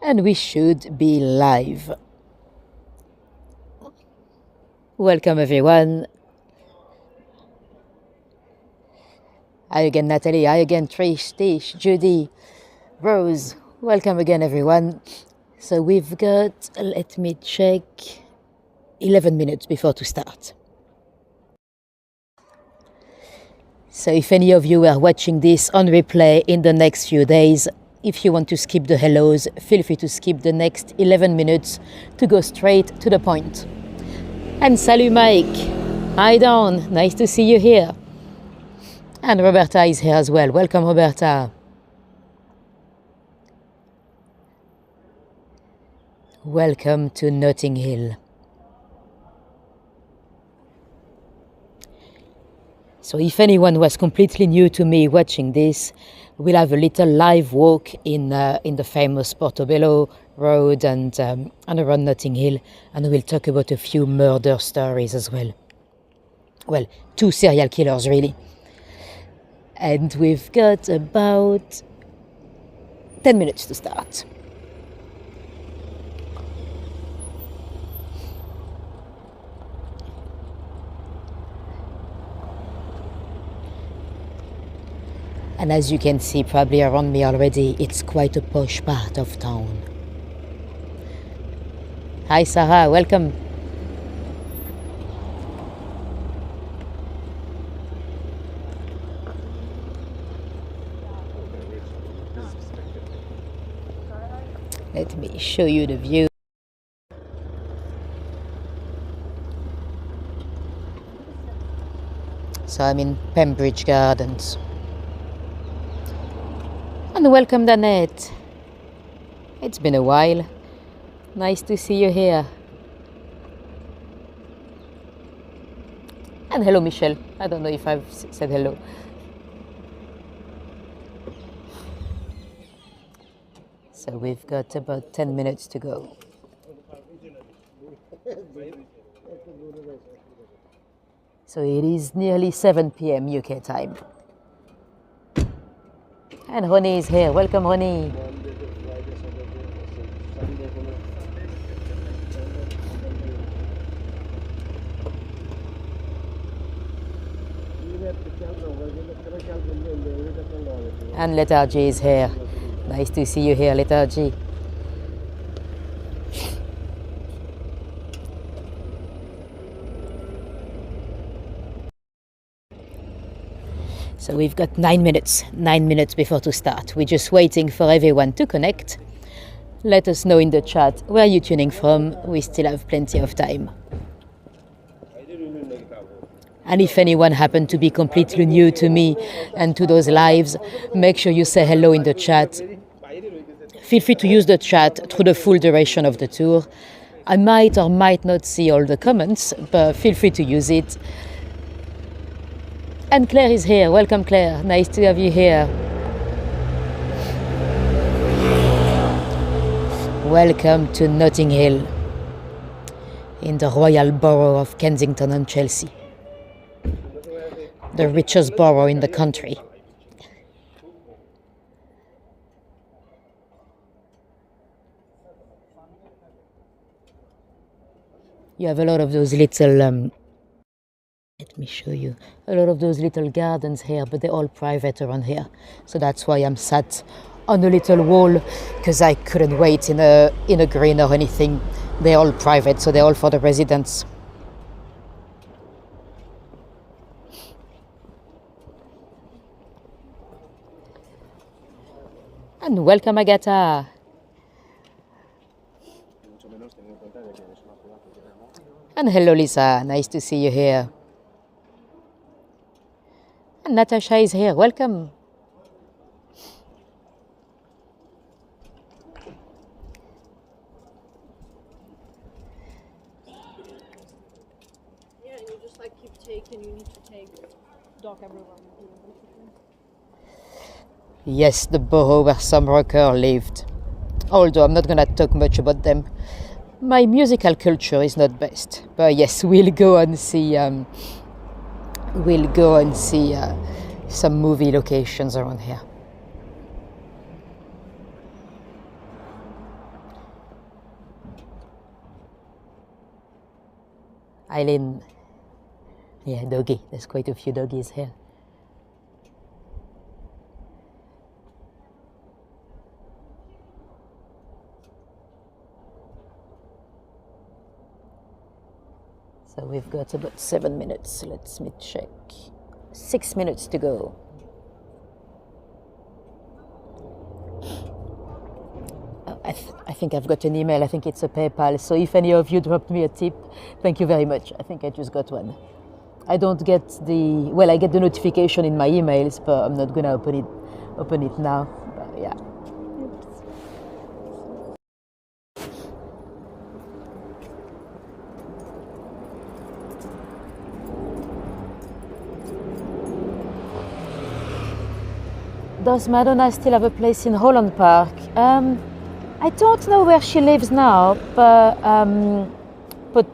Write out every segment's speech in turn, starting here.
And we should be live. Welcome everyone. Hi again Natalie, hi again Trish, Tish, Judy, Rose. Welcome again everyone. So we've got, let me check, 11 minutes before to start. So if any of you are watching this on replay in the next few days, if you want to skip the hellos, feel free to skip the next 11 minutes to go straight to the point. And salut Mike. Hi Dawn, nice to see you here. And Roberta is here as well. Welcome Roberta. Welcome to Notting Hill. So if anyone was completely new to me watching this, we'll have a little live walk in the famous Portobello Road and around Notting Hill, and we'll talk about a few murder stories as well. Well, 2 serial killers really. And we've got about 10 minutes to start. And as you can see probably around me already, it's quite a posh part of town. Hi Sarah, welcome. Let me show you the view. So I'm in Pembridge Gardens. And welcome Danette. It's been a while. Nice to see you here. And hello Michelle. I don't know if I've said hello. So we've got about 10 minutes to go. So it is nearly 7 p.m. UK time. And Ronnie is here. Welcome, Ronnie. And Lethargy is here. Nice to see you here, Lethargy. So we've got 9 minutes before to start. We're just waiting for everyone to connect. Let us know in the chat where you're tuning from. We still have plenty of time. And if anyone happened to be completely new to me and to those lives, make sure you say hello in the chat. Feel free to use the chat through the full duration of the tour. I might or might not see all the comments, but feel free to use it. And Claire is here. Welcome, Claire. Nice to have you here. Welcome to Notting Hill, in the Royal Borough of Kensington and Chelsea, the richest borough in the country. You have a lot of those little let me show you. A lot of those little gardens here, but they're all private around here. So that's why I'm sat on a little wall, because I couldn't wait in a green or anything. They're all private, so they're all for the residents. And welcome, Agatha. And hello, Lisa. Nice to see you here. And Natasha is here. Welcome. Yeah, and you just like keep taking, you need to take dock everyone. Yes, the borough where Sam Rocker lived. Although I'm not going to talk much about them. My musical culture is not best. But yes, we'll go and see some movie locations around here. Eileen, yeah, doggy. There's quite a few doggies here. So we've got about 7 minutes. Let me check. 6 minutes to go. I think I've got an email. I think it's a PayPal. So if any of you dropped me a tip, thank you very much. I think I just got one. I don't get I get the notification in my emails, but I'm not gonna open it now. But yeah. Does Madonna still have a place in Holland Park? I don't know where she lives now, but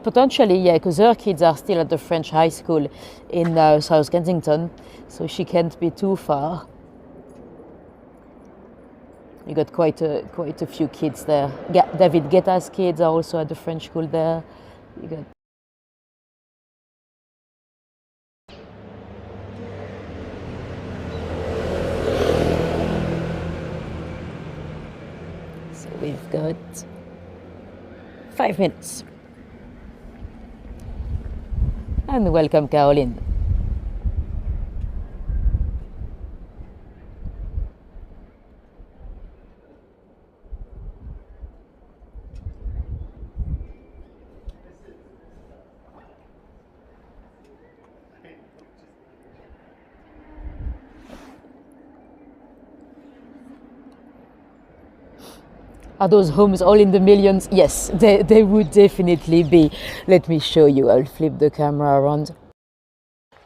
potentially, yeah, because her kids are still at the French high school in South Kensington, so she can't be too far. You got quite a few kids there. David Guetta's kids are also at the French school there. You got. So we've got 5 minutes. And welcome, Caroline. Are those homes all in the millions? Yes, they would definitely be. Let me show you. I'll flip the camera around.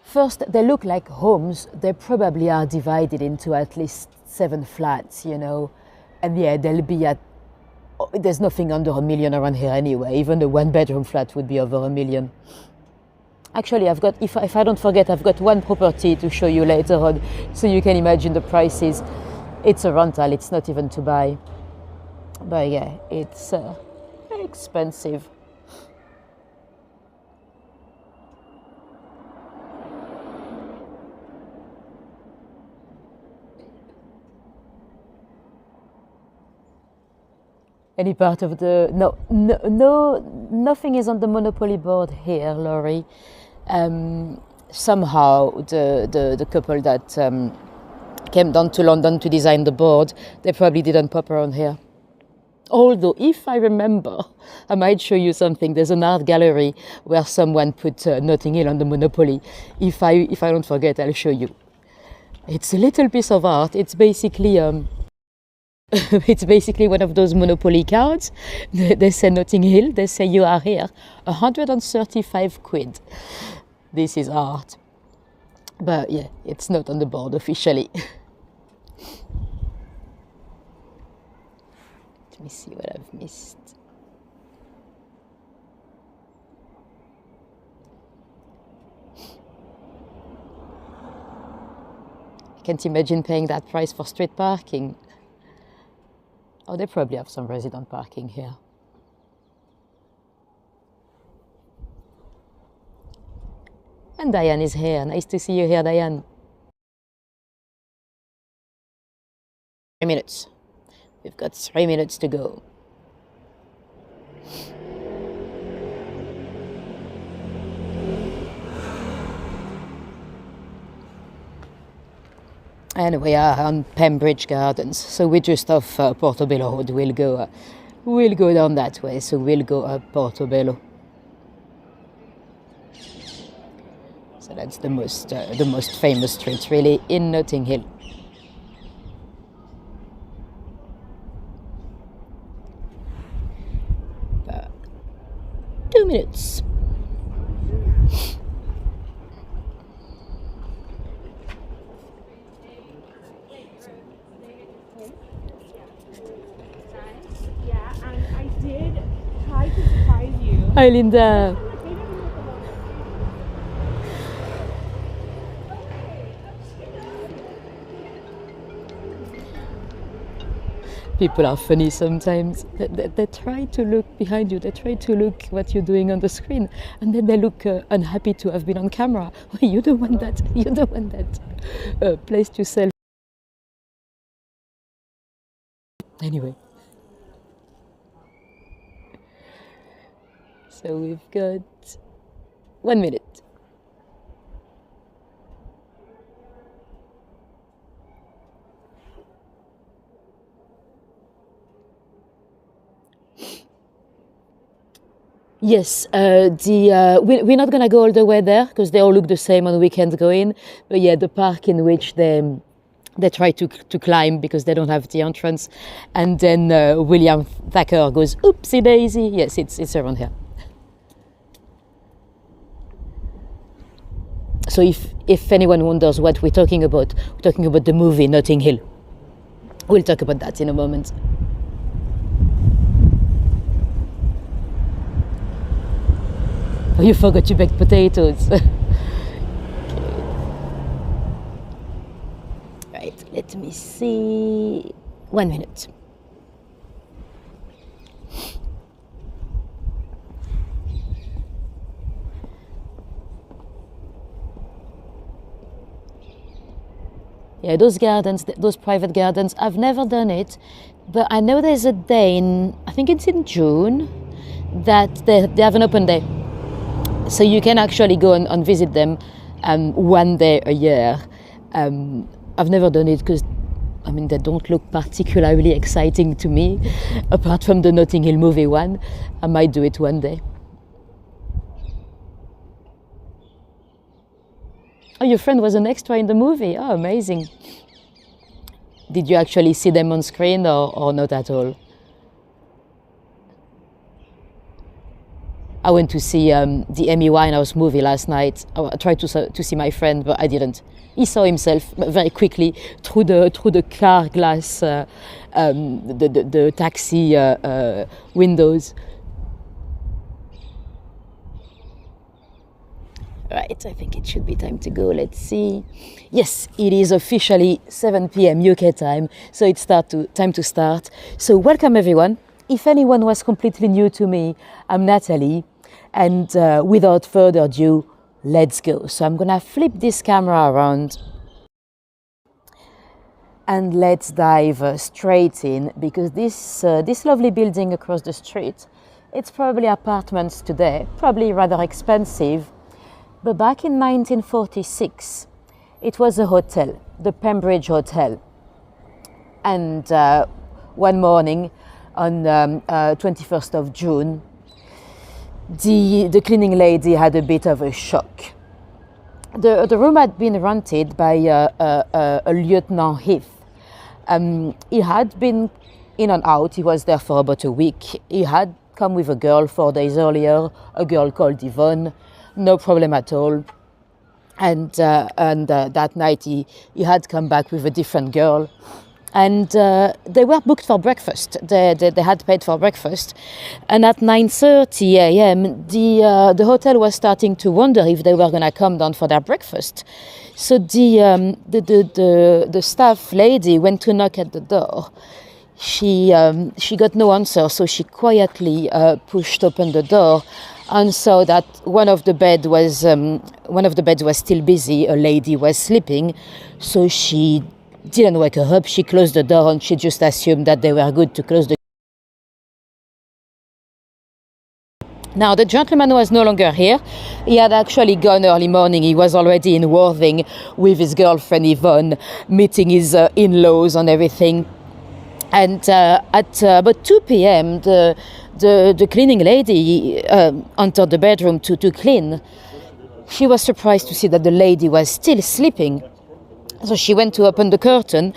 First, they look like homes. They probably are divided into at least 7 flats, you know. And yeah, they'll be at. There's nothing under $1 million around here anyway. Even a 1-bedroom flat would be over $1 million. Actually, I've got, if I don't forget, I've got one property to show you later on, so you can imagine the prices. It's a rental, it's not even to buy. But yeah, it's expensive. Any part of the no, nothing is on the monopoly board here, Laurie. Somehow the couple that came down to London to design the board, they probably didn't pop around here. Although, if I remember, I might show you something. There's an art gallery where someone put Notting Hill on the Monopoly. If I don't forget, I'll show you. It's a little piece of art. It's basically it's basically one of those Monopoly cards. They say Notting Hill. They say you are here. 135 quid. This is art. But yeah, it's not on the board officially. Let me see what I've missed. I can't imagine paying that price for street parking. Oh, they probably have some resident parking here. And Diane is here. Nice to see you here, Diane. 3 minutes. We've got 3 minutes to go. And we are on Pembridge Gardens, so we're just off Portobello Road. We'll go down that way, so we'll go up Portobello. So that's the most famous street, really, in Notting Hill. About 2 minutes. Hi, Linda. People are funny sometimes. They try to look behind you. They try to look what you're doing on the screen, and then they look unhappy to have been on camera. You don't want that. You don't want that. Place yourself. Anyway. So we've got 1 minute. Yes, we're not gonna go all the way there because they all look the same on weekends going. But yeah, the park in which they try to climb because they don't have the entrance, and then William Thacker goes, "Oopsie daisy." Yes, it's around here. So if anyone wonders what we're talking about the movie Notting Hill. We'll talk about that in a moment. Oh, you forgot you baked potatoes. Right, let me see. 1 minute. Yeah, those gardens, those private gardens, I've never done it, but I know there's a day I think it's in June, that they have an open day. So you can actually go and visit them 1 day a year. I've never done it because, I mean, they don't look particularly exciting to me, apart from the Notting Hill movie one. I might do it one day. Oh, your friend was an extra in the movie. Oh, amazing. Did you actually see them on screen or not at all? I went to see the Amy Winehouse movie last night. I tried to see my friend, but I didn't. He saw himself very quickly through the car glass, the taxi windows. Right, I think it should be time to go. Let's see. Yes, it is officially 7 p.m. UK time, so it's time to start. So welcome everyone. If anyone was completely new to me, I'm Natalie, and without further ado, let's go. So I'm gonna flip this camera around and let's dive straight in, because this lovely building across the street, it's probably apartments today, probably rather expensive. But back in 1946, it was a hotel, the Pembridge Hotel. And one morning, on 21st of June, the cleaning lady had a bit of a shock. The room had been rented by a Lieutenant Heath. He had been in and out. He was there for about a week. He had come with a girl 4 days earlier, a girl called Yvonne. No problem at all. And that night he had come back with a different girl. And they were booked for breakfast. They had paid for breakfast. And at 9:30 a.m., the hotel was starting to wonder if they were going to come down for their breakfast. So the staff lady went to knock at the door. She got no answer, so she quietly pushed open the door and saw that one of the beds was still busy. A lady was sleeping, so she didn't wake her up. She closed the door and she just assumed that they were good to close the. Now the gentleman was no longer here. He had actually gone early morning. He was already in Worthing with his girlfriend Yvonne, meeting his in-laws and everything. And at about 2 p.m., the cleaning lady entered the bedroom to clean. She was surprised to see that the lady was still sleeping. So she went to open the curtain,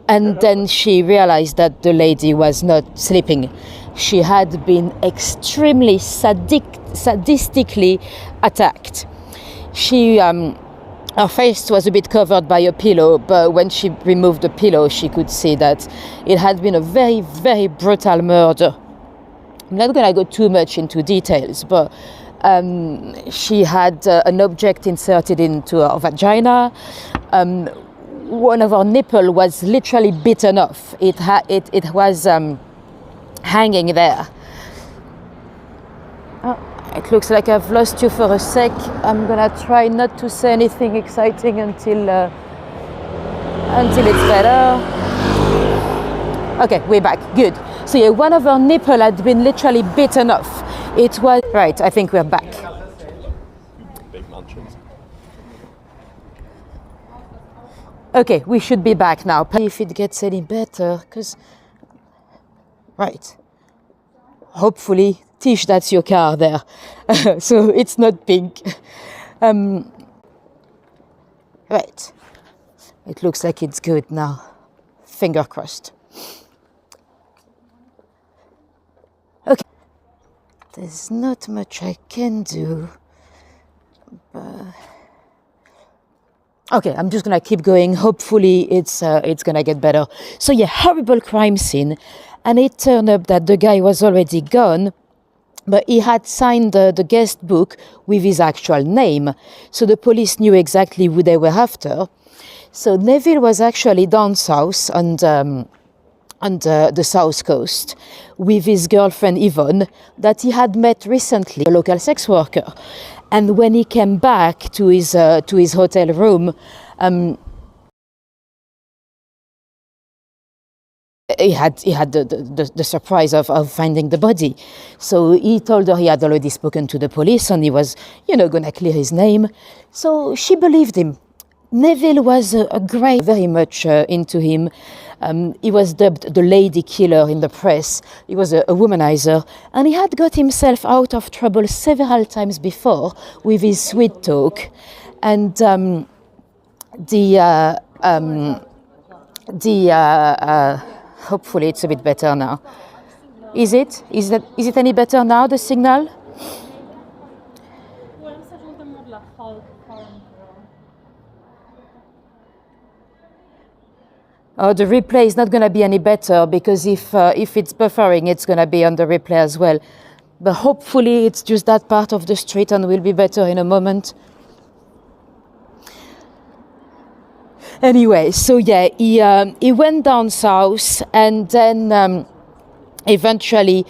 and then she realized that the lady was not sleeping. She had been extremely sadistically attacked. Her face was a bit covered by a pillow, but when she removed the pillow, she could see that it had been a very, very brutal murder. I'm not going to go too much into details, but she had an object inserted into her vagina. one of our nipple was literally bitten off. It was hanging there. Oh, it looks like I've lost you for a sec. I'm gonna try not to say anything exciting until it's better. Okay, we're back. Good. So yeah, one of our nipple had been literally bitten off. It was right. I think we're back. Big munchins. Okay, we should be back now. If it gets any better, because right. Hopefully, Tish, that's your car there. So it's not pink. Right. It looks like it's good now. Finger crossed. Okay. There's not much I can do. But okay, I'm just gonna keep going. Hopefully it's gonna get better. So yeah, horrible crime scene. And it turned up that the guy was already gone, but he had signed the guest book with his actual name. So the police knew exactly who they were after. So Neville was actually down south on the south coast with his girlfriend Yvonne that he had met recently, a local sex worker. And when he came back to his hotel room, he had the surprise of finding the body. So he told her he had already spoken to the police and he was, going to clear his name. So she believed him. Neville was a great, very much into him. He was dubbed the lady killer in the press. He was a womanizer, and he had got himself out of trouble several times before with his sweet talk. And hopefully it's a bit better now. Is it? Is it any better now, the signal? Oh, the replay is not going to be any better because if it's buffering, it's going to be on the replay as well. But hopefully it's just that part of the street and will be better in a moment. Anyway, so yeah, he went down south and then eventually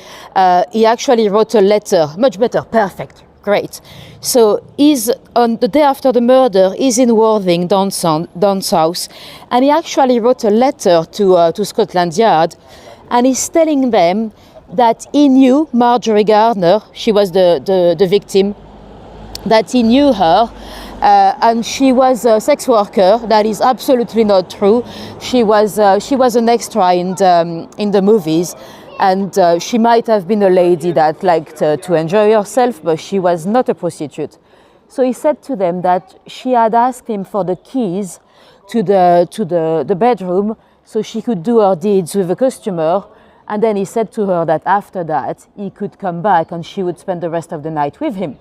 he actually wrote a letter. Much better, perfect, great. So he's on the day after the murder, he's in Worthing down south, and he actually wrote a letter to Scotland Yard, and he's telling them that he knew Marjorie Gardner, she was the victim, that he knew her, and she was a sex worker. That is absolutely not true. She was an extra in the movies. And she might have been a lady that liked to enjoy herself, but she was not a prostitute. So he said to them that she had asked him for the keys to the bedroom so she could do her deeds with a customer. And then he said to her that after that, he could come back and she would spend the rest of the night with him.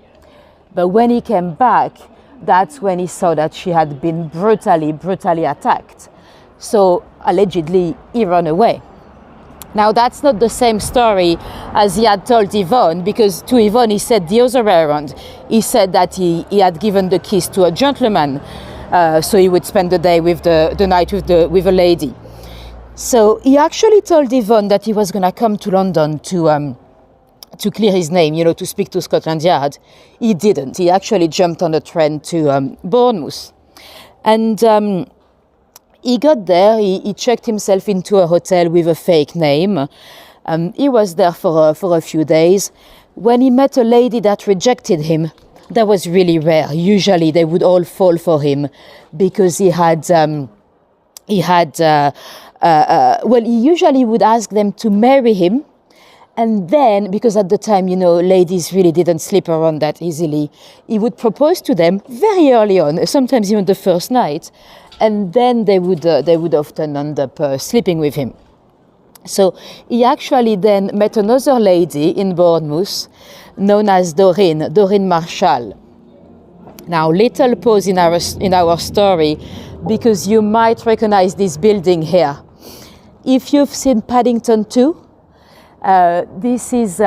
But when he came back, that's when he saw that she had been brutally attacked. So allegedly, he ran away. Now, that's not the same story as he had told Yvonne, because to Yvonne he said the other way around. He said that he had given the keys to a gentleman, so he would spend the day with the night with a lady. So he actually told Yvonne that he was going to come to London to clear his name, to speak to Scotland Yard. He didn't. He actually jumped on a train to Bournemouth. And he got there, he checked himself into a hotel with a fake name. He was there for a few days. When he met a lady that rejected him, that was really rare. Usually they would all fall for him because he usually would ask them to marry him. And then, because at the time, ladies really didn't slip around that easily, he would propose to them very early on, sometimes even the first night. And then they would often end up sleeping with him. So he actually then met another lady in Bournemouth known as Doreen Marshall. Now, little pause in our story because you might recognize this building here. If you've seen Paddington 2, this is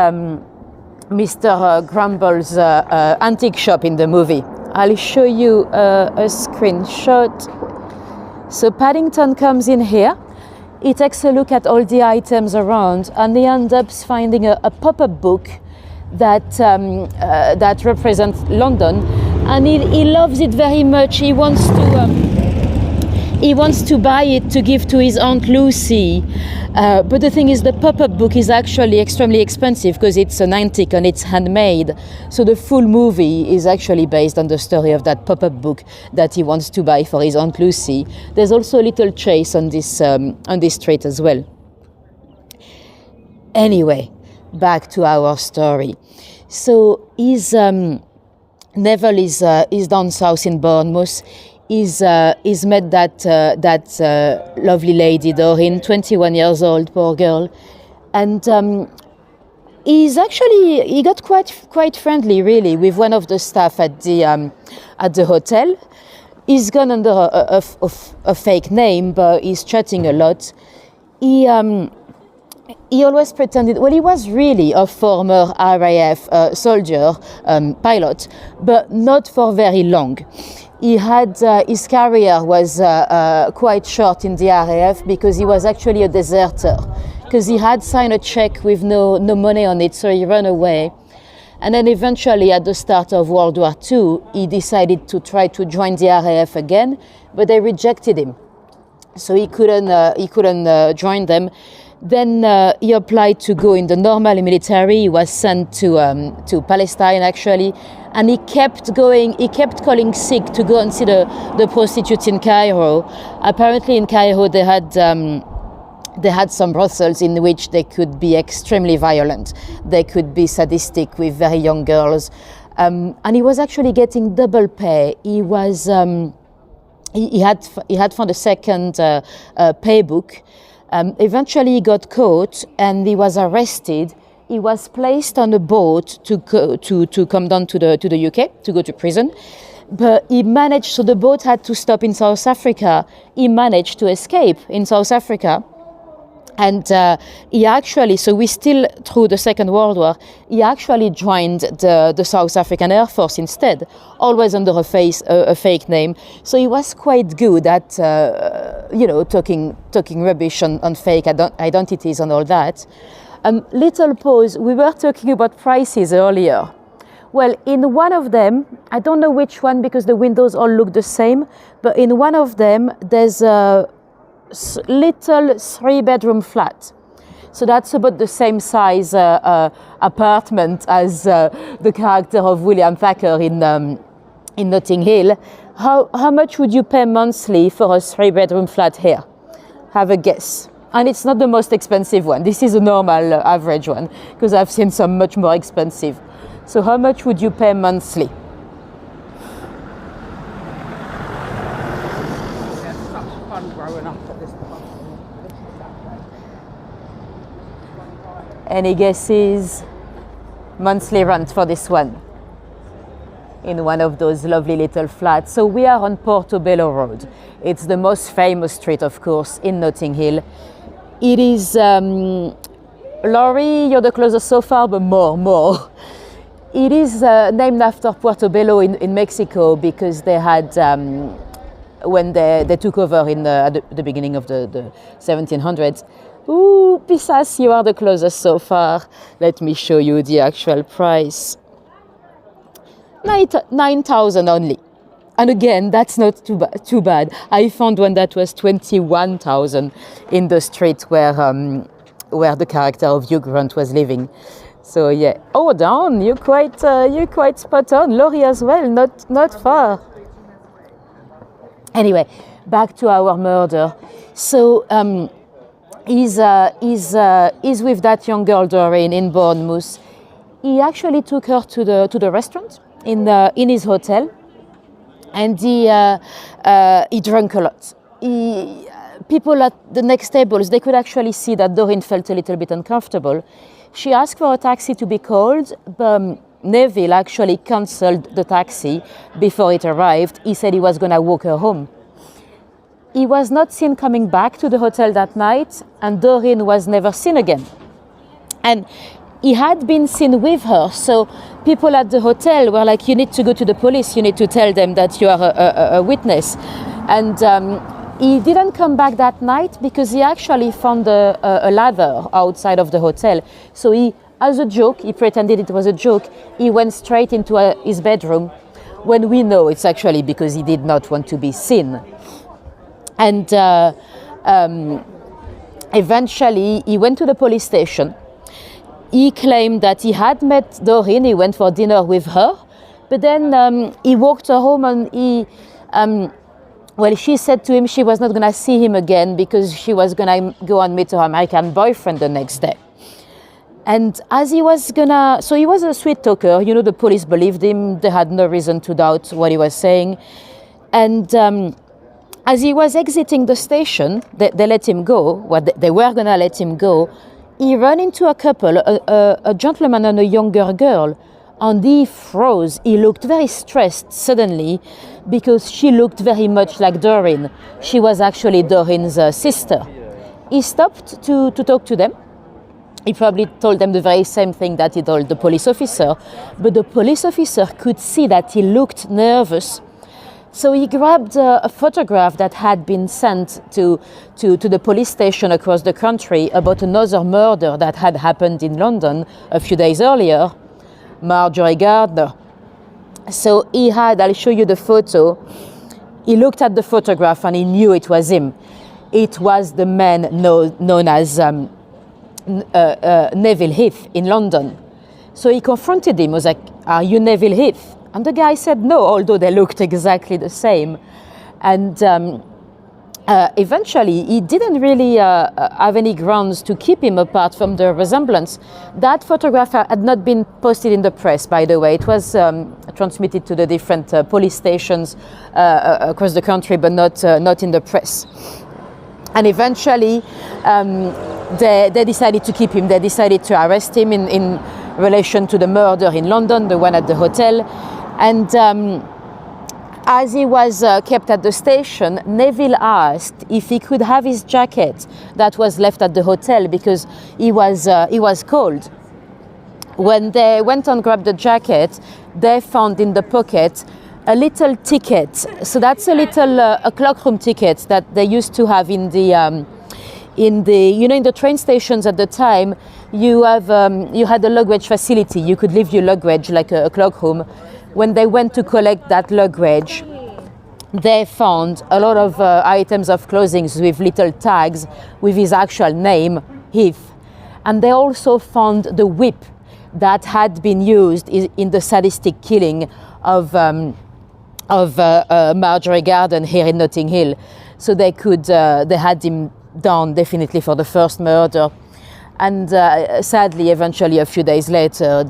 Mr. Grumble's antique shop in the movie. I'll show you a screenshot. So Paddington comes in here. He takes a look at all the items around, and he ends up finding a pop-up book that represents London, and he loves it very much. He wants to buy it to give to his Aunt Lucy. But the thing is, the pop-up book is actually extremely expensive because it's an antique and it's handmade. So the full movie is actually based on the story of that pop-up book that he wants to buy for his Aunt Lucy. There's also a little chase on this street as well. Anyway, back to our story. So Neville is down south in Bournemouth. He's met that lovely lady Doreen, 21 years old, poor girl, and he got quite friendly really with one of the staff at the hotel. He's gone under a fake name, but he's chatting a lot. He always pretended, well, he was really a former RAF soldier, pilot, but not for very long. He had his career was quite short in the RAF because he was actually a deserter, because he had signed a check with no money on it, so he ran away. And then eventually, at the start of World War II, he decided to try to join the RAF again, but they rejected him, so he couldn't join them. Then he applied to go in the normal military. He was sent to Palestine actually, and he kept going. He kept calling sick to go and see the prostitutes in Cairo. Apparently, in Cairo they had some brothels in which they could be extremely violent. They could be sadistic with very young girls, and he was actually getting double pay. He was he had found a second pay book. Eventually he got caught and he was arrested. He was placed on a boat to come down to the UK, to go to prison. But he managed, so the boat had to stop in South Africa. He managed to escape in South Africa. And he actually, so we still, through the Second World War, he actually joined the South African Air Force instead, always under a fake name. So he was quite good at, talking rubbish on fake identities and all that. Little pause, we were talking about prices earlier. Well, in one of them, I don't know which one because the windows all look the same, but in one of them, there's a little 3-bedroom flat. So that's about the same size apartment as the character of William Thacker in Notting Hill. How much would you pay monthly for a 3-bedroom flat here? Have a guess. And it's not the most expensive one. This is a normal average one, because I've seen some much more expensive. So how much would you pay monthly? Growing up at this point. Any guesses? Monthly rent for this one in one of those lovely little flats. So we are on Portobello Road. It's the most famous street, of course, in Notting Hill. It is, Laurie, you're the closest so far, but more. It is named after Portobello in Mexico because they had when they took over at the beginning of the 1700s. Ooh, Pisas, you are the closest so far. Let me show you the actual price. 9,000 only. And again, that's not too bad. I found one that was 21,000 in the street where the character of Hugh Grant was living. So yeah. Oh, down. You're quite spot on. Laurie as well. Not far. Anyway, back to our murder. So he's with that young girl Doreen in Bournemouth. He actually took her to the restaurant in his hotel, and he drank a lot. People at the next tables, they could actually see that Doreen felt a little bit uncomfortable. She asked for a taxi to be called, but Neville actually cancelled the taxi before it arrived. He said he was going to walk her home. He was not seen coming back to the hotel that night, and Doreen was never seen again. And he had been seen with her, so people at the hotel were like, you need to go to the police, you need to tell them that you are a witness. And He didn't come back that night because he actually found a ladder outside of the hotel. So he, as a joke, he pretended it was a joke. He went straight into his bedroom, when we know it's actually because he did not want to be seen. And eventually he went to the police station. He claimed that he had met Doreen, he went for dinner with her, but then he walked her home and she said to him she was not going to see him again because she was going to go and meet her American boyfriend the next day. And as he was so he was a sweet talker, the police believed him, they had no reason to doubt what he was saying. And as he was exiting the station, they let him go, they were going to let him go. He ran into a couple, a gentleman and a younger girl, and he froze. He looked very stressed suddenly because she looked very much like Doreen. She was actually Doreen's sister. He stopped to talk to them. He probably told them the very same thing that he told the police officer, but the police officer could see that he looked nervous. So he grabbed a photograph that had been sent to the police station across the country about another murder that had happened in London a few days earlier, Marjorie Gardner. So I'll show you the photo. He looked at the photograph and he knew it was him. It was the man known as Neville Heath in London. So he confronted him, was like, "Are you Neville Heath?" And the guy said no, although they looked exactly the same. And eventually, he didn't really have any grounds to keep him apart from the resemblance. That photograph had not been posted in the press, by the way. It was transmitted to the different police stations across the country, but not in the press. And eventually, they decided to keep him. They decided to arrest him in relation to the murder in London, the one at the hotel. And as he was kept at the station, Neville asked if he could have his jacket that was left at the hotel because he was cold. When they went and grabbed the jacket, they found in the pocket a little ticket. So that's a little a cloakroom ticket that they used to have in the train stations at the time. You had a luggage facility. You could leave your luggage like a cloakroom. When they went to collect that luggage, they found a lot of items of clothing with little tags with his actual name, Heath. And they also found the whip that had been used in the sadistic killing of Marjorie Gardner here in Notting Hill. So they had him down definitely for the first murder. And sadly, eventually, a few days later,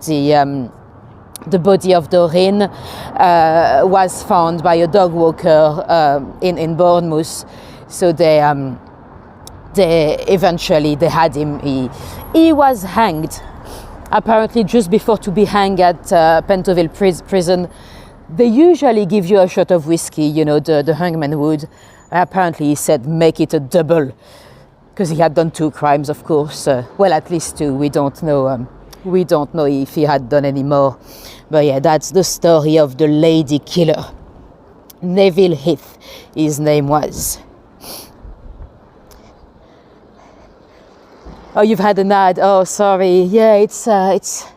the body of Doreen was found by a dog walker in Bournemouth. So they had him. He was hanged. Apparently, just before to be hanged at Pentonville prison, they usually give you a shot of whiskey. The hangman would. Apparently, he said, "Make it a double." Because he had done 2 crimes, of course. Well, at least 2. We don't know. We don't know if he had done any more. But yeah, that's the story of the lady killer. Neville Heath, his name was. Oh, you've had an ad. Oh, sorry. Yeah, it's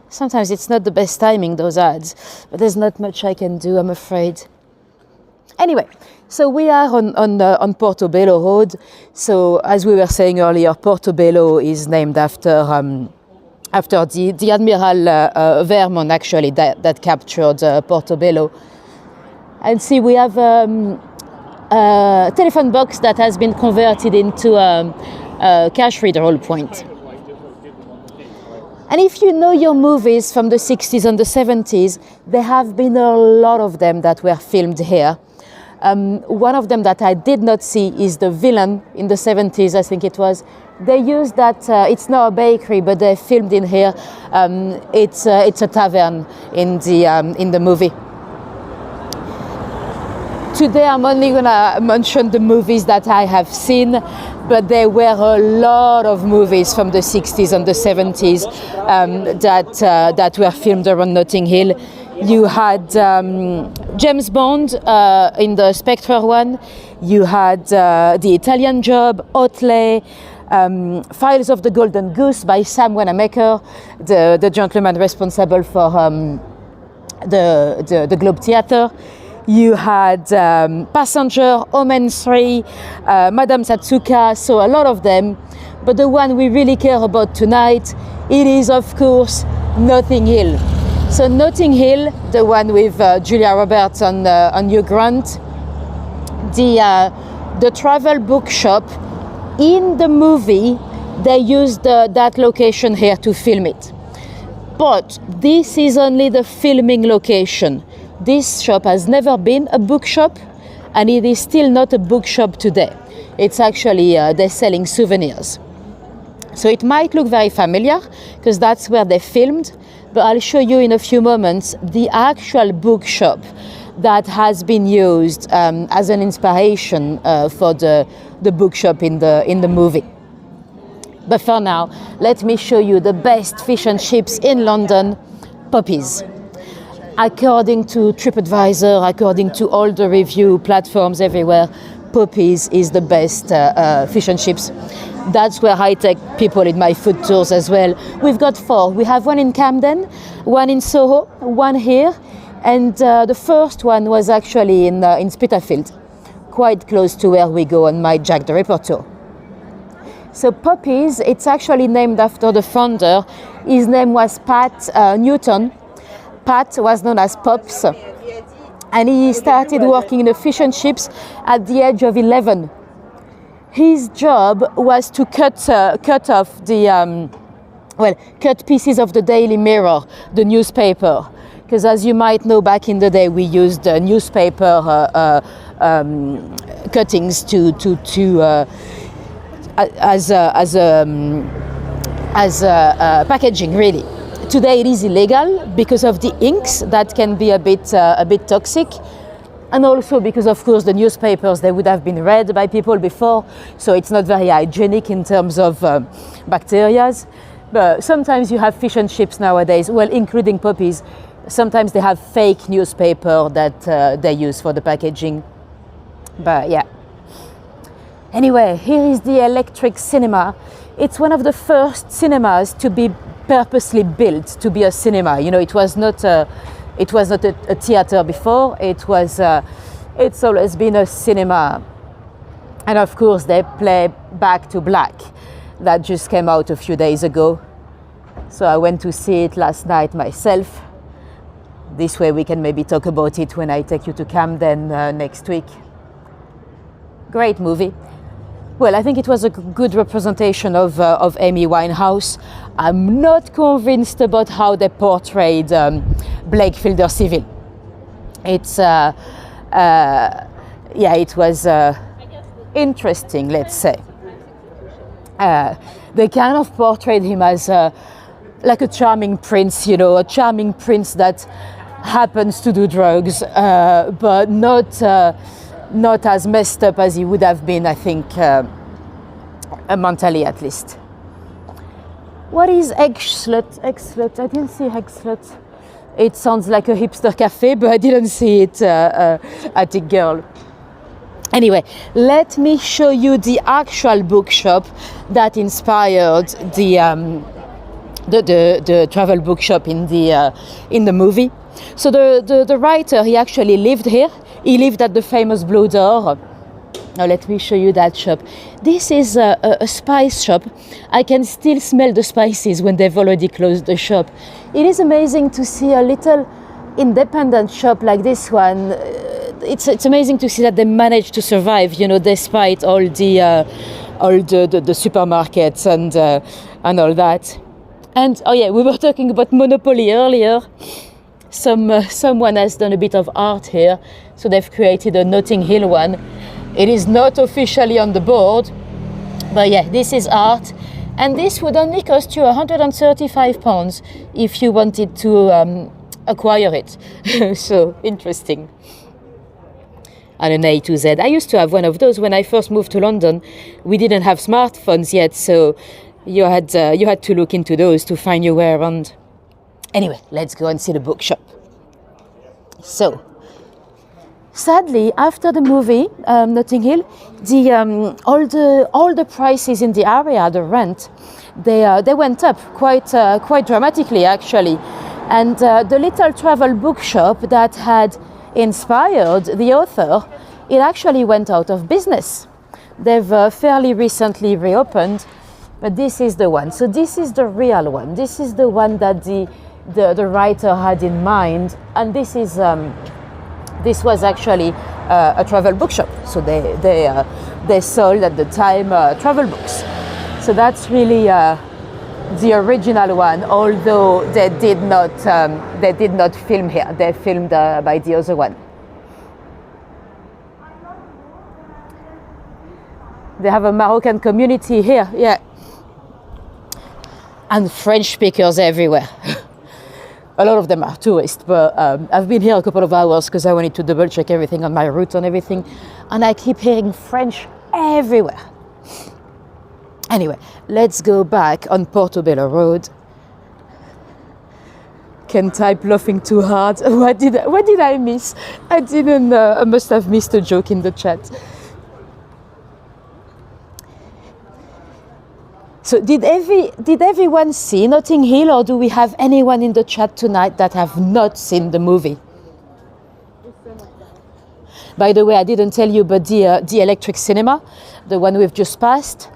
sometimes it's not the best timing, those ads. But there's not much I can do, I'm afraid. Anyway. So we are on Portobello Road. So as we were saying earlier, Portobello is named after the Admiral Vermont, actually, that captured Portobello. And see, we have a telephone box that has been converted into a cash withdrawal point. And if you know your movies from the 60s and the 70s, there have been a lot of them that were filmed here. One of them that I did not see is The Villain in the 70s, I think it was. They used that, it's not a bakery, but they filmed in here. It's a tavern in the movie. Today I'm only gonna mention the movies that I have seen, but there were a lot of movies from the 60s and the 70s that were filmed around Notting Hill. You had James Bond in the Spectre one. You had The Italian Job, Otley, Files of the Golden Goose by Sam Wanamaker, the gentleman responsible for the Globe Theatre. You had Passenger, Omen 3, Madame Satsuka, so a lot of them. But the one we really care about tonight, it is of course Notting Hill. So Notting Hill, the one with Julia Roberts and Hugh Grant, the travel bookshop. In the movie, they used that location here to film it. But this is only the filming location. This shop has never been a bookshop, and it is still not a bookshop today. It's actually, they're selling souvenirs. So it might look very familiar, because that's where they filmed, but I'll show you in a few moments the actual bookshop that has been used as an inspiration for the bookshop in the movie. But for now, let me show you the best fish and chips in London, Poppies. According to TripAdvisor, according to all the review platforms everywhere, Poppies is the best fish and chips. That's where I take people in my food tours as well. We've got 4. We have one in Camden, one in Soho, one here, and the first one was actually in Spitalfield, quite close to where we go on my Jack the Ripper tour. So Poppies, it's actually named after the founder. His name was Pat Newton. Pat was known as Pops, and he started working in the fish and chips at the age of 11. His job was to cut off the, cut pieces of the Daily Mirror, the newspaper. Because as you might know, back in the day, we used newspaper cuttings as packaging, really. Today it is illegal because of the inks that can be a bit toxic, and also because, of course, the newspapers, they would have been read by people before, so it's not very hygienic in terms of bacteria. But sometimes you have fish and chips nowadays, well, including Poppies. Sometimes they have fake newspaper that they use for the packaging. But yeah. Anyway, here is the Electric Cinema. It's one of the first cinemas to be purposely built to be a cinema. You know, it was not a theater before. It's always been a cinema. And of course, they play Back to Black. That just came out a few days ago. So I went to see it last night myself. This way we can maybe talk about it when I take you to Camden next week. Great movie. Well, I think it was a good representation of Amy Winehouse. I'm not convinced about how they portrayed Blake Filder-Civil. It's, it was interesting, let's say. They kind of portrayed him as like a charming prince, you know, a charming prince that happens to do drugs, but not as messed up as he would have been, I think, mentally at least. What is Egg Slut? Egg Slut? I didn't see Egg Slut. It sounds like a hipster cafe, but I didn't see it at It Girl. Anyway, let me show you the actual bookshop that inspired the travel bookshop in the movie. So the writer, he actually lived here. He lived at the famous Blue Door. Now let me show you that shop. This is a spice shop. I can still smell the spices when they've already closed the shop. It is amazing to see a little independent shop like this one. It's amazing to see that they managed to survive, you know, despite all the supermarkets and all that. And oh yeah, we were talking about Monopoly earlier. Someone has done a bit of art here, so they've created a Notting Hill one. It is not officially on the board, but yeah, this is art, and this would only cost you £135 if you wanted to acquire it. So interesting. And an A to Z. I used to have one of those when I first moved to London. We didn't have smartphones yet, so you had to look into those to find your way around. Anyway, let's go and see the bookshop. So, sadly, after the movie, Notting Hill, all the prices in the area, the rent, they went up quite dramatically actually, and the little travel bookshop that had inspired the author, it actually went out of business. They've fairly recently reopened, but this is the one. So this is the real one. This is the one that the writer had in mind, and this was actually a travel bookshop. So they sold at the time travel books. So that's really the original one. Although they did not film here. They filmed by the other one. They have a Moroccan community here, yeah, and French speakers everywhere. A lot of them are tourists, but I've been here a couple of hours because I wanted to double check everything on my route and everything, and I keep hearing French everywhere. Anyway, let's go back on Portobello Road. Can't type laughing too hard. What did I miss? I didn't. I must have missed a joke in the chat. So did everyone see Notting Hill, or do we have anyone in the chat tonight that have not seen the movie? By the way, I didn't tell you, but the Electric Cinema, the one we've just passed,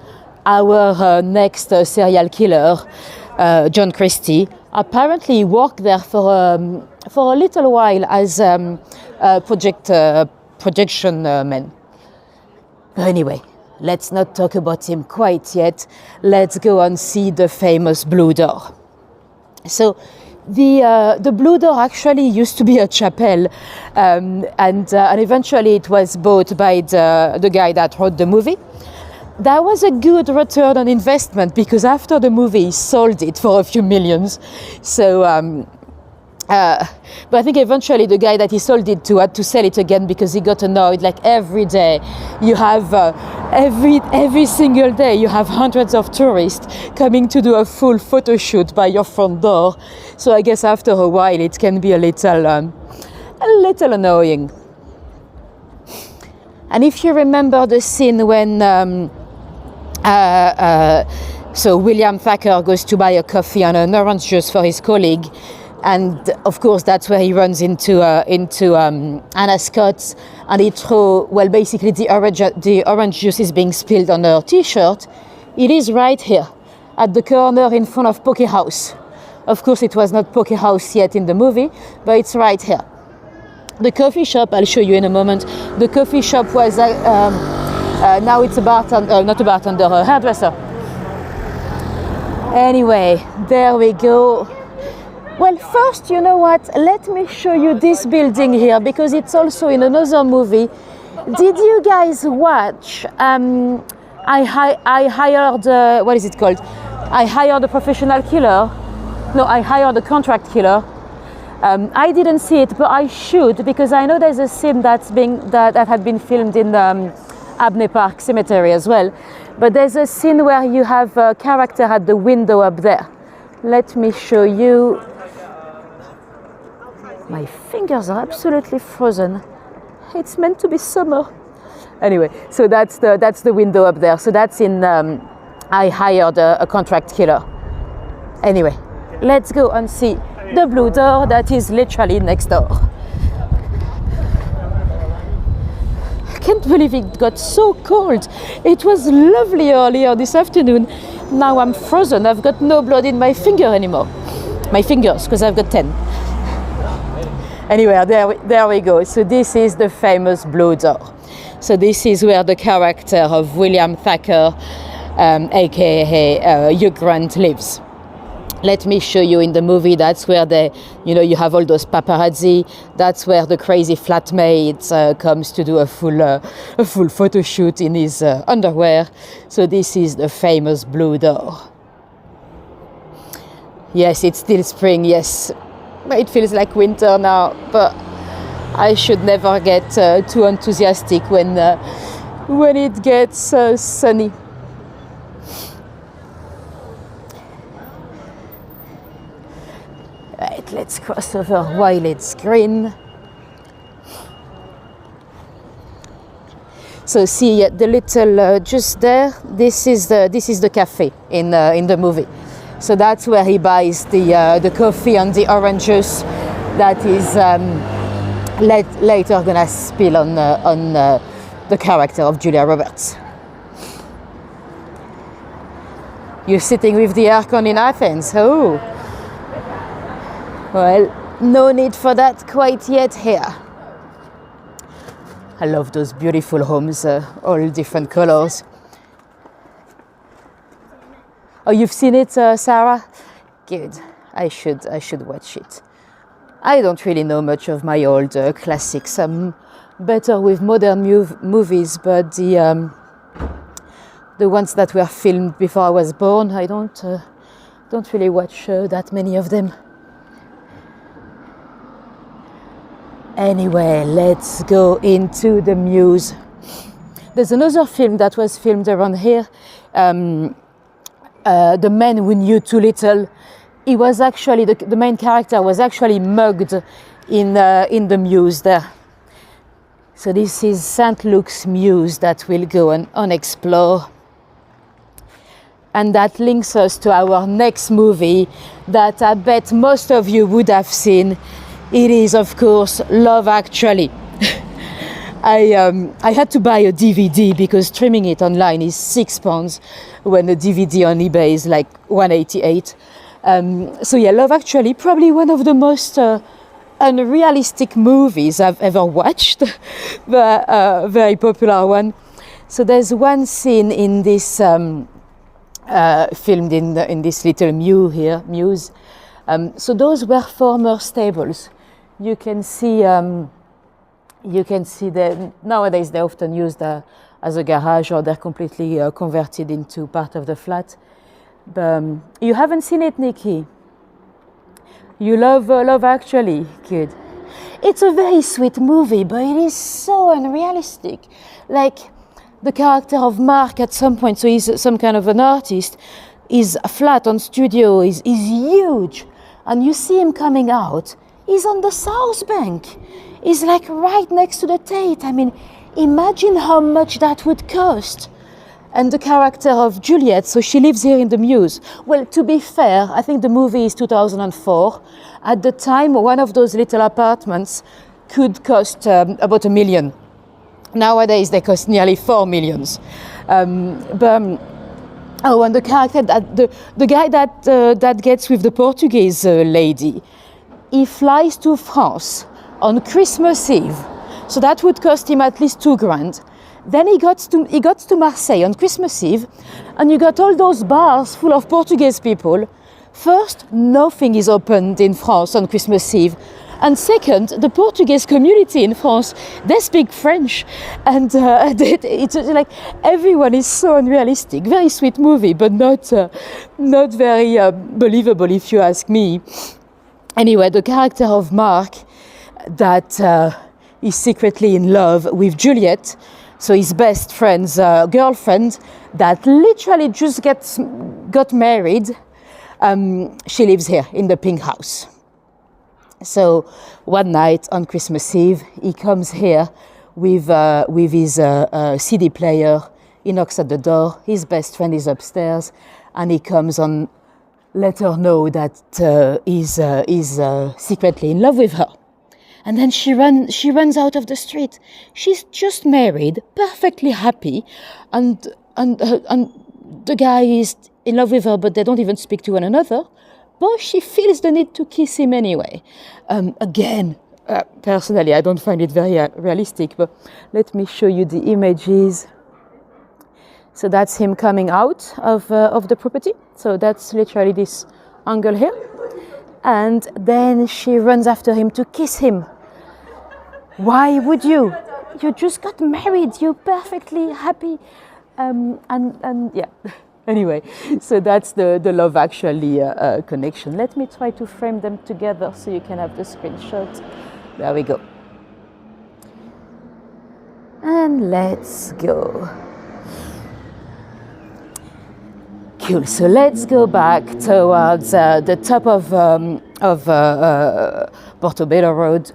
our next serial killer, John Christie, apparently worked there for a little while as projection man. Anyway. Let's not talk about him quite yet. Let's go and see the famous Blue Door. So the Blue Door actually used to be a chapel, and eventually it was bought by the guy that wrote the movie. That was a good return on investment because after the movie he sold it for a few millions. So but I think eventually the guy that he sold it to had to sell it again because he got annoyed. Like every day, you have every single day you have hundreds of tourists coming to do a full photo shoot by your front door. So I guess after a while it can be a little annoying. And if you remember the scene when so William Thacker goes to buy a coffee and an orange juice for his colleague. And of course, that's where he runs into Anna Scott, and basically the orange juice is being spilled on her T-shirt. It is right here, at the corner in front of Poke House. Of course, it was not Poke House yet in the movie, but it's right here. The coffee shop, I'll show you in a moment. The coffee shop was now it's a bartender, not a bartender, a hairdresser. Anyway, there we go. Well, first, you know what? Let me show you this building here because it's also in another movie. Did you guys watch? I hired what is it called? I hired a professional killer. No, I hired a contract killer. I didn't see it, but I should because I know there's a scene that had been filmed in Abney Park Cemetery as well. But there's a scene where you have a character at the window up there. Let me show you. My fingers are absolutely frozen. It's meant to be summer. Anyway, so that's the window up there. So that's in. I hired a contract killer. Anyway, let's go and see the Blue Door that is literally next door. I can't believe it got so cold. It was lovely earlier this afternoon. Now I'm frozen. I've got no blood in my finger anymore. My fingers, because I've got 10. Anyway, there we go. So this is the famous Blue Door. So this is where the character of William Thacker, aka Hugh Grant, lives. Let me show you in the movie. That's where you have all those paparazzi. That's where the crazy flatmate comes to do a full photo shoot in his underwear. So this is the famous Blue Door. Yes, it's still spring. Yes. It feels like winter now, but I should never get too enthusiastic when it gets sunny. Right, let's cross over while it's green. So see the little just there. This is the cafe in the movie. So that's where he buys the coffee and the orange juice that is later gonna spill on the character of Julia Roberts. You're sitting with the aircon in Athens. Oh, well, no need for that quite yet here. I love those beautiful homes, all different colors. Oh, you've seen it, Sarah? Good. I should watch it. I don't really know much of my old classics. I'm better with modern movies, but the ones that were filmed before I was born, I don't really watch that many of them. Anyway, let's go into the Muse. There's another film that was filmed around here, The Man Who Knew Too Little. He was actually, the main character was actually mugged in the Muse there. So this is St. Luke's Muse that we'll go and explore. And that links us to our next movie that I bet most of you would have seen. It is, of course, Love Actually. I had to buy a DVD because streaming it online is £6 when a DVD on eBay is like $1.88. So yeah, Love Actually, probably one of the most unrealistic movies I've ever watched, but very popular one. So there's one scene in this filmed in this little Muse. So those were former stables. You can see that nowadays they're often used as a garage, or they're completely converted into part of the flat. But you haven't seen it, Nikki? You love Love Actually? Good. It's a very sweet movie, but it is so unrealistic. Like the character of Mark at some point, so he's some kind of an artist, his flat on studio is huge. And you see him coming out, he's on the South Bank. He's like right next to the Tate. I mean, imagine how much that would cost. And the character of Juliet, so she lives here in the Muse. Well, to be fair, I think the movie is 2004. At the time, one of those little apartments could cost about $1 million. Nowadays, they cost nearly $4 million. Oh, and the character, the guy that gets with the Portuguese lady, he flies to France on Christmas Eve, so that would cost him at least $2,000. Then he got to Marseille on Christmas Eve, and you got all those bars full of Portuguese people. First, nothing is opened in France on Christmas Eve. And second, the Portuguese community in France, they speak French. And it's like everyone is so unrealistic. Very sweet movie, but not very believable if you ask me. Anyway, the character of Mark that is secretly in love with Juliet, so his best friend's girlfriend that literally just got married, she lives here in the pink house. So one night on Christmas Eve, he comes here with his CD player. He knocks at the door. His best friend is upstairs, and he comes on, let her know that he's secretly in love with her. And then she runs out of the street. She's just married, perfectly happy, and the guy is in love with her, but they don't even speak to one another. But she feels the need to kiss him anyway. Again, personally, I don't find it very realistic, but let me show you the images. So that's him coming out of the property. So that's literally this angle here. And then she runs after him to kiss him. Why would you? You just got married. You're perfectly happy. And yeah. Anyway, so that's the Love Actually connection. Let me try to frame them together so you can have the screenshot. There we go. And let's go. Cool. So let's go back towards the top of Portobello Road.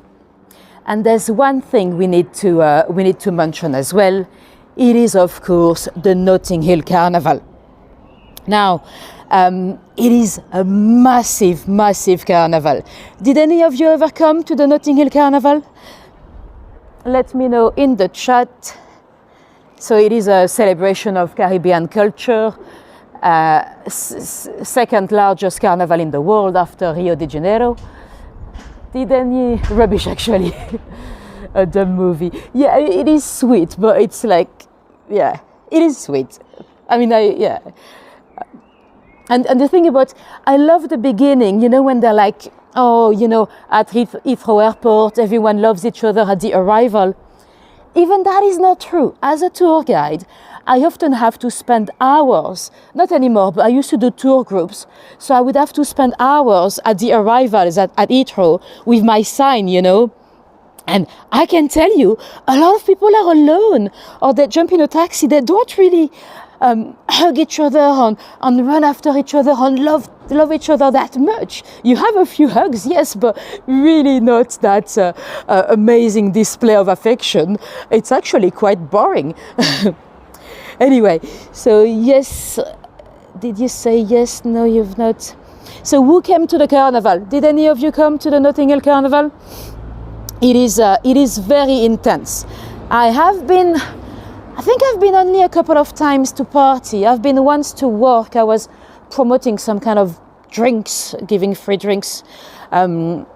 And there's one thing we need to mention as well. it is, of course, the Notting Hill Carnival. Now, it is a massive, massive carnival. Did any of you ever come to the Notting Hill Carnival? Let me know in the chat. So it is a celebration of Caribbean culture, second largest carnival in the world after Rio de Janeiro. Did any rubbish actually? A dumb movie. Yeah, it is sweet, but it's like, yeah, it is sweet. I mean, yeah. And the thing about, I love the beginning, you know, when they're like, oh, you know, at Heathrow Airport, everyone loves each other at the arrival. Even that is not true. As a tour guide, I often have to spend hours, not anymore, but I used to do tour groups. So I would have to spend hours at the arrivals at Heathrow with my sign, you know. And I can tell you, a lot of people are alone, or they jump in a taxi, they don't really hug each other and run after each other and love each other that much. You have a few hugs, yes, but really not that amazing display of affection. It's actually quite boring. Anyway, so yes, did you say yes? No, you've not. So who came to the carnival? Did any of you come to the Notting Hill Carnival? It is very intense. I think I've been only a couple of times to party. I've been once to work. I was promoting some kind of drinks, giving free drinks. But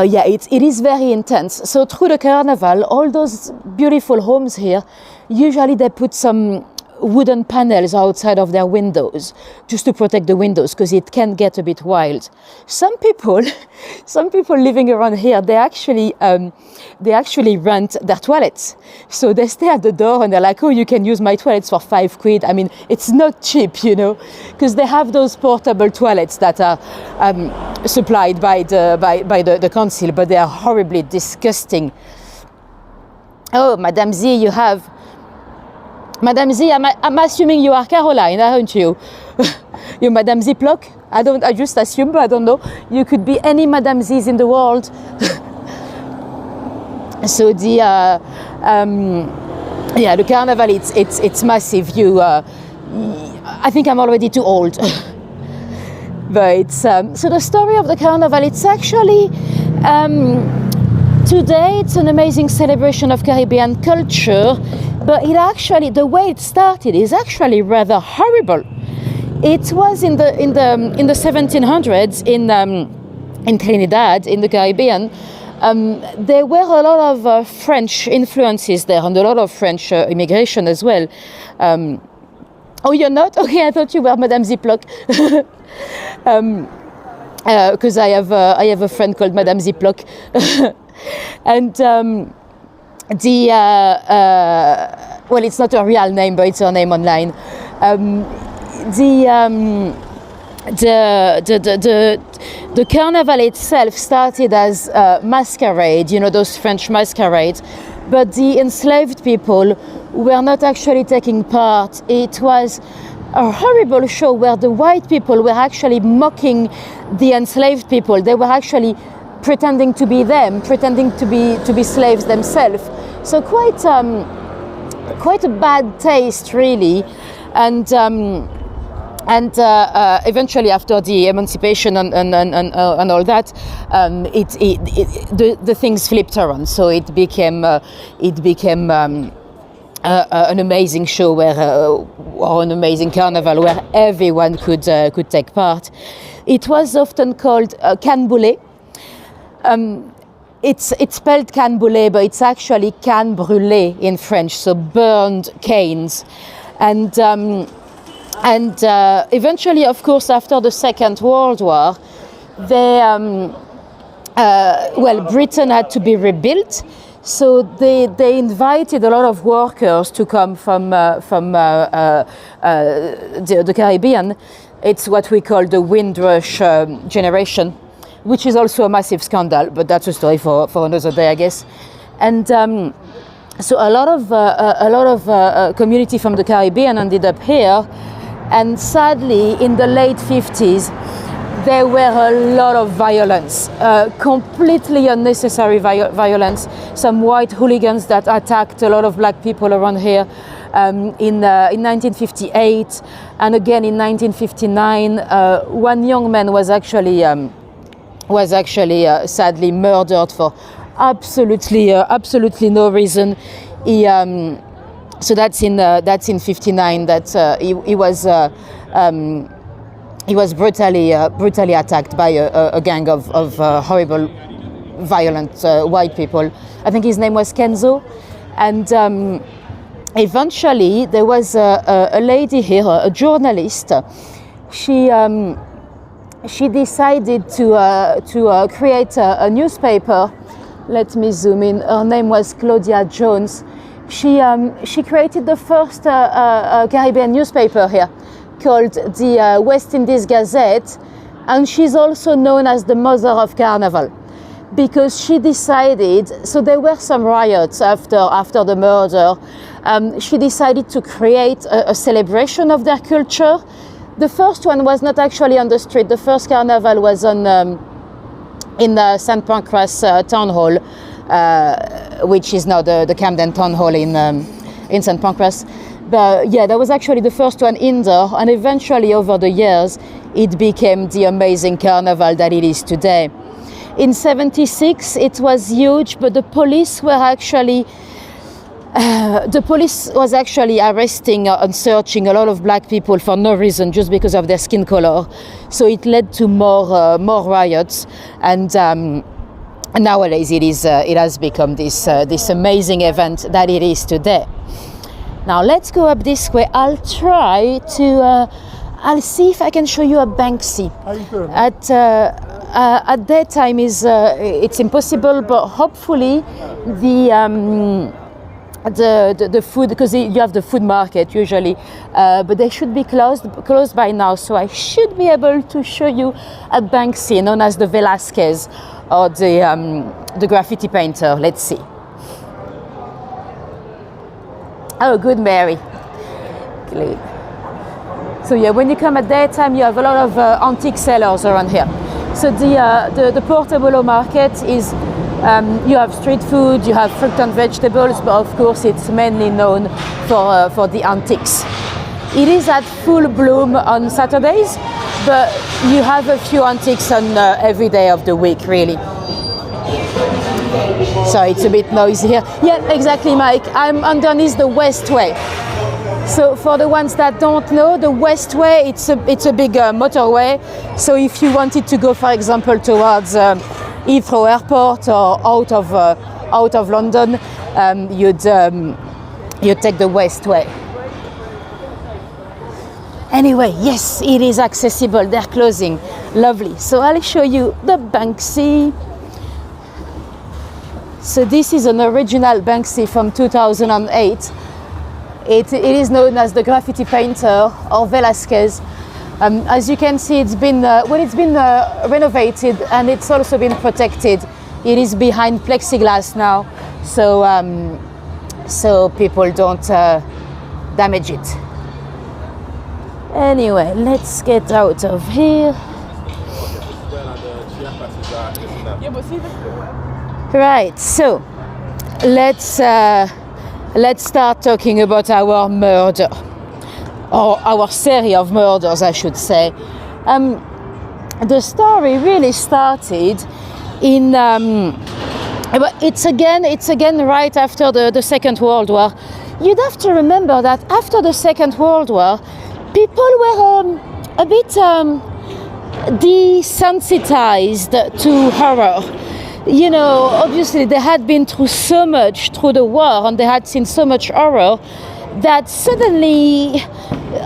yeah, it is very intense. So through the carnival, all those beautiful homes here, usually they put some wooden panels outside of their windows just to protect the windows, because it can get a bit wild. Some people living around here, they actually rent their toilets. So they stay at the door and they're like, oh, you can use my toilets for £5. I mean, it's not cheap, you know, because they have those portable toilets that are supplied by the council, but they are horribly disgusting. Oh, Madame Z, you have. Madame Z, I'm assuming you are Caroline, aren't you? You're Madame Ziploc? I just assume, but I don't know. You could be any Madame Z's in the world. So the carnival, it's massive. I think I'm already too old. But it's so the story of the carnival. It's actually today it's an amazing celebration of Caribbean culture. But the way it started is actually rather horrible. It was in the 1700s in Trinidad, in the Caribbean. There were a lot of French influences there, and a lot of French immigration as well. Oh, you're not? Okay, I thought you were Madame Ziploc. Because I have a friend called Madame Ziploc, and. Well, it's not her real name, but it's her name online. The carnival itself started as masquerade, you know, those French masquerades, but the enslaved people were not actually taking part. It was a horrible show where the white people were actually mocking the enslaved people. They were actually pretending to be them, pretending to be slaves themselves. So quite a bad taste, really, and eventually after the emancipation and all that, the things flipped around. So it became an amazing show or an amazing carnival where everyone could take part. It was often called canne-boulé. It's spelled canne-boulé, but it's actually canne brûlée in French, so burned canes. And eventually, of course, after the Second World War, Britain had to be rebuilt. So they invited a lot of workers to come from the Caribbean. It's what we call the Windrush generation, which is also a massive scandal, but that's a story for another day, I guess. And so a lot of community from the Caribbean ended up here, and sadly, in the late 50s, there were a lot of violence, completely unnecessary violence. Some white hooligans that attacked a lot of black people around here in 1958, and again in 1959. One young man was actually sadly murdered for absolutely no reason. So that's in 59 that he was brutally attacked by a gang of horrible, violent white people. I think his name was Kenzo, and eventually there was a lady here, a journalist. She decided to create a newspaper. Let me zoom in. Her name was Claudia Jones. She created the first Caribbean newspaper here, called the West Indies Gazette, and she's also known as the mother of Carnival, because she decided, so there were some riots after the murder, she decided to create a celebration of their culture. The first one was not actually on the street. The first Carnival was in the St. Pancras Town Hall, which is now the Camden Town Hall in St. Pancras. But yeah, that was actually the first one indoor, and eventually over the years it became the amazing carnival that it is today. In 76 it was huge, but the police was actually arresting and searching a lot of black people for no reason, just because of their skin color. So it led to more riots, and nowadays it has become this amazing event that it is today. Now let's go up this way. I'll see if I can show you a Banksy. How you doing? At that time it's impossible, but hopefully the food, because you have the food market usually, but they should be closed by now. So I should be able to show you a Banksy known as the Velasquez, or the graffiti painter. Let's see. Oh, good, Mary. Good. So yeah, when you come at daytime, you have a lot of antique sellers around here. So the Portobello market is, you have street food, you have fruit and vegetables, but of course it's mainly known for the antiques. It is at full bloom on Saturdays, but you have a few antiques on every day of the week, really. So it's a bit noisy here. Yeah, exactly, Mike. I'm underneath the Westway. So for the ones that don't know, the Westway, it's a big motorway. So if you wanted to go, for example, towards Heathrow Airport or out of London, you'd take the Westway. Anyway, yes, it is accessible. They're closing. Lovely. So I'll show you the Banksy. So this is an original Banksy from 2008. It is known as the graffiti painter, or Velasquez. As you can see, it's been renovated, and it's also been protected. It is behind plexiglass now, so people don't damage it. Anyway, let's get out of here. Yeah, but see the Right, so let's start talking about our murder, or our series of murders, I should say. The story really started in it's again right after the Second World War. You'd have to remember that after the Second World War, people were a bit desensitized to horror. You know, obviously they had been through so much through the war, and they had seen so much horror, that suddenly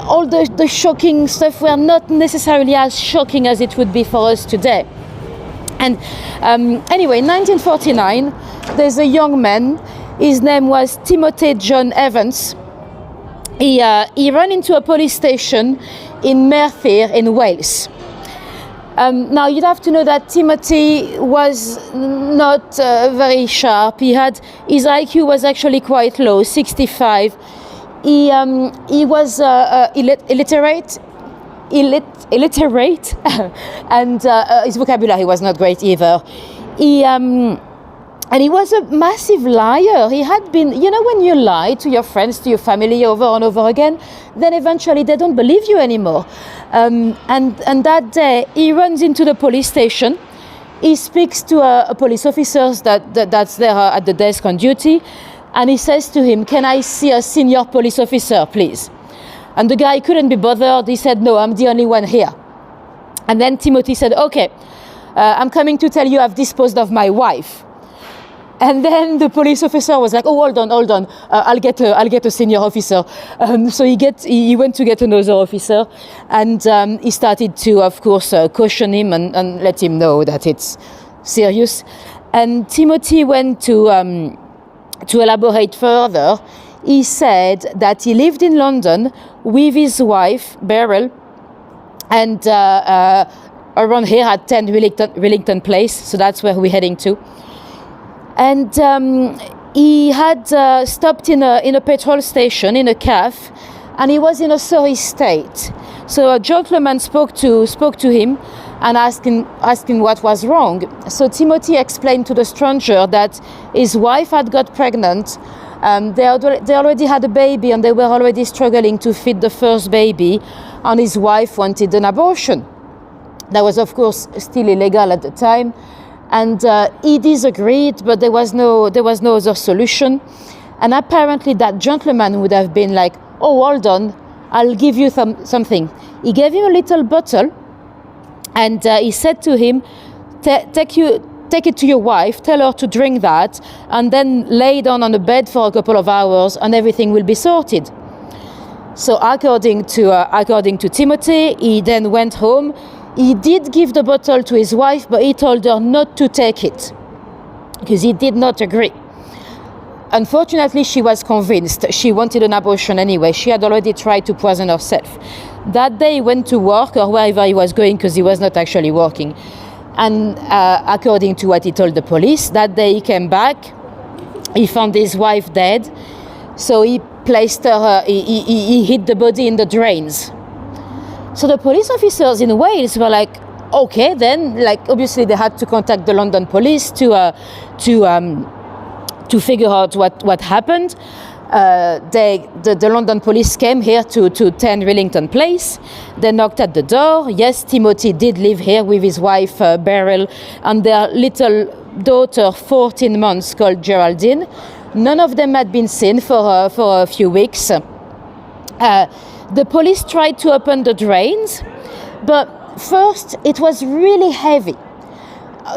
all the shocking stuff were not necessarily as shocking as it would be for us today. And anyway, in 1949, there's a young man. His name was Timothy John Evans. He ran into a police station in Merthyr in Wales. Now you'd have to know that Timothy was not very sharp. His IQ was actually quite low, 65. He was illiterate. illiterate, and his vocabulary was not great either. And he was a massive liar. He had been, when you lie to your friends, to your family over and over again, then eventually they don't believe you anymore. And that day, he runs into the police station. He speaks to a police officer that's there at the desk on duty, and he says to him, "Can I see a senior police officer, please?" And the guy couldn't be bothered. He said, "No, I'm the only one here." And then Timothy said, "Okay, I'm coming to tell you I've disposed of my wife." And then the police officer was like, "Oh, hold on. I'll get a senior officer." So he went to get another officer, and he started to, of course, caution him and let him know that it's serious. And Timothy went to elaborate further. He said that he lived in London with his wife, Beryl, and around here at 10 Rillington Place. So that's where we're heading to. And he had stopped in a petrol station, in a cafe, and he was in a sorry state. So a gentleman spoke to him and asking what was wrong. So Timothy explained to the stranger that his wife had got pregnant. They already had a baby, and they were already struggling to feed the first baby, and his wife wanted an abortion. That was, of course, still illegal at the time. And he disagreed, but there was no other solution. And apparently that gentleman would have been like, "Oh, hold on, I'll give you something." He gave him a little bottle, and he said to him, take it to your wife, tell her to drink that, and then lay down on the bed for a couple of hours, and everything will be sorted. So according to Timothy, he then went home. He did give the bottle to his wife, but he told her not to take it because he did not agree. Unfortunately, she was convinced. She wanted an abortion anyway. She had already tried to poison herself. That day he went to work or wherever he was going, because he was not actually working. And according to what he told the police, that day he came back, he found his wife dead. So he placed her, he hid the body in the drains. So the police officers in Wales were like, okay, then, obviously they had to contact the London police to figure out what happened. The London police came here to 10 Rillington Place. They knocked at the door. Yes, Timothy did live here with his wife, Beryl, and their little daughter, 14 months, called Geraldine. None of them had been seen for a few weeks. The police tried to open the drains, but first it was really heavy.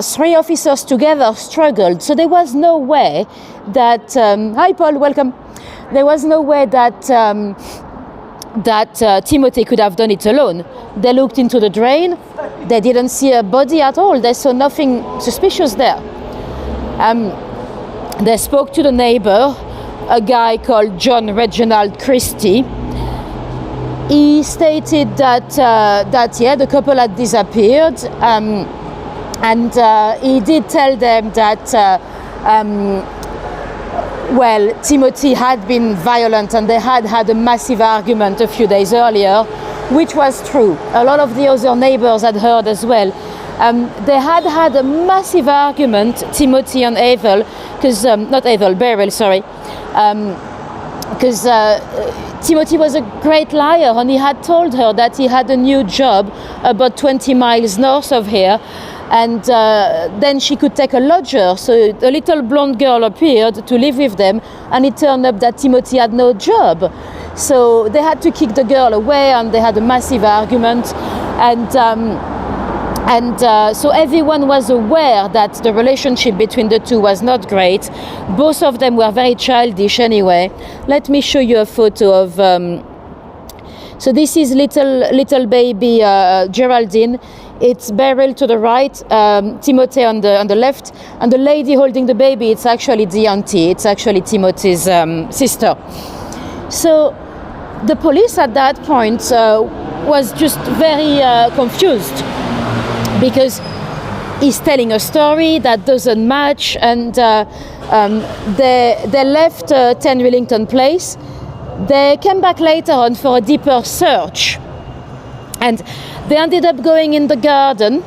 3 officers together struggled, so there was no way that... hi, Paul, welcome. There was no way that Timothy could have done it alone. They looked into the drain. They didn't see a body at all. They saw nothing suspicious there. They spoke to the neighbor, a guy called John Reginald Christie. He stated that the couple had disappeared, and he did tell them that Timothy had been violent and they had a massive argument a few days earlier, which was true. A lot of the other neighbors had heard as well. They had a massive argument, Timothy and Beryl, sorry, because Timothy was a great liar, and he had told her that he had a new job about 20 miles north of here, and then she could take a lodger. So a little blonde girl appeared to live with them, and it turned up that Timothy had no job. So they had to kick the girl away, and they had a massive argument. And so everyone was aware that the relationship between the two was not great. Both of them were very childish anyway. Let me show you a photo of... so this is little baby Geraldine. It's Beryl to the right, Timothy on the left, and the lady holding the baby, it's actually the auntie. It's actually Timothy's sister. So the police at that point was just very confused, because he's telling a story that doesn't match, and they left 10 Rillington Place. They came back later on for a deeper search, And they ended up going in the garden.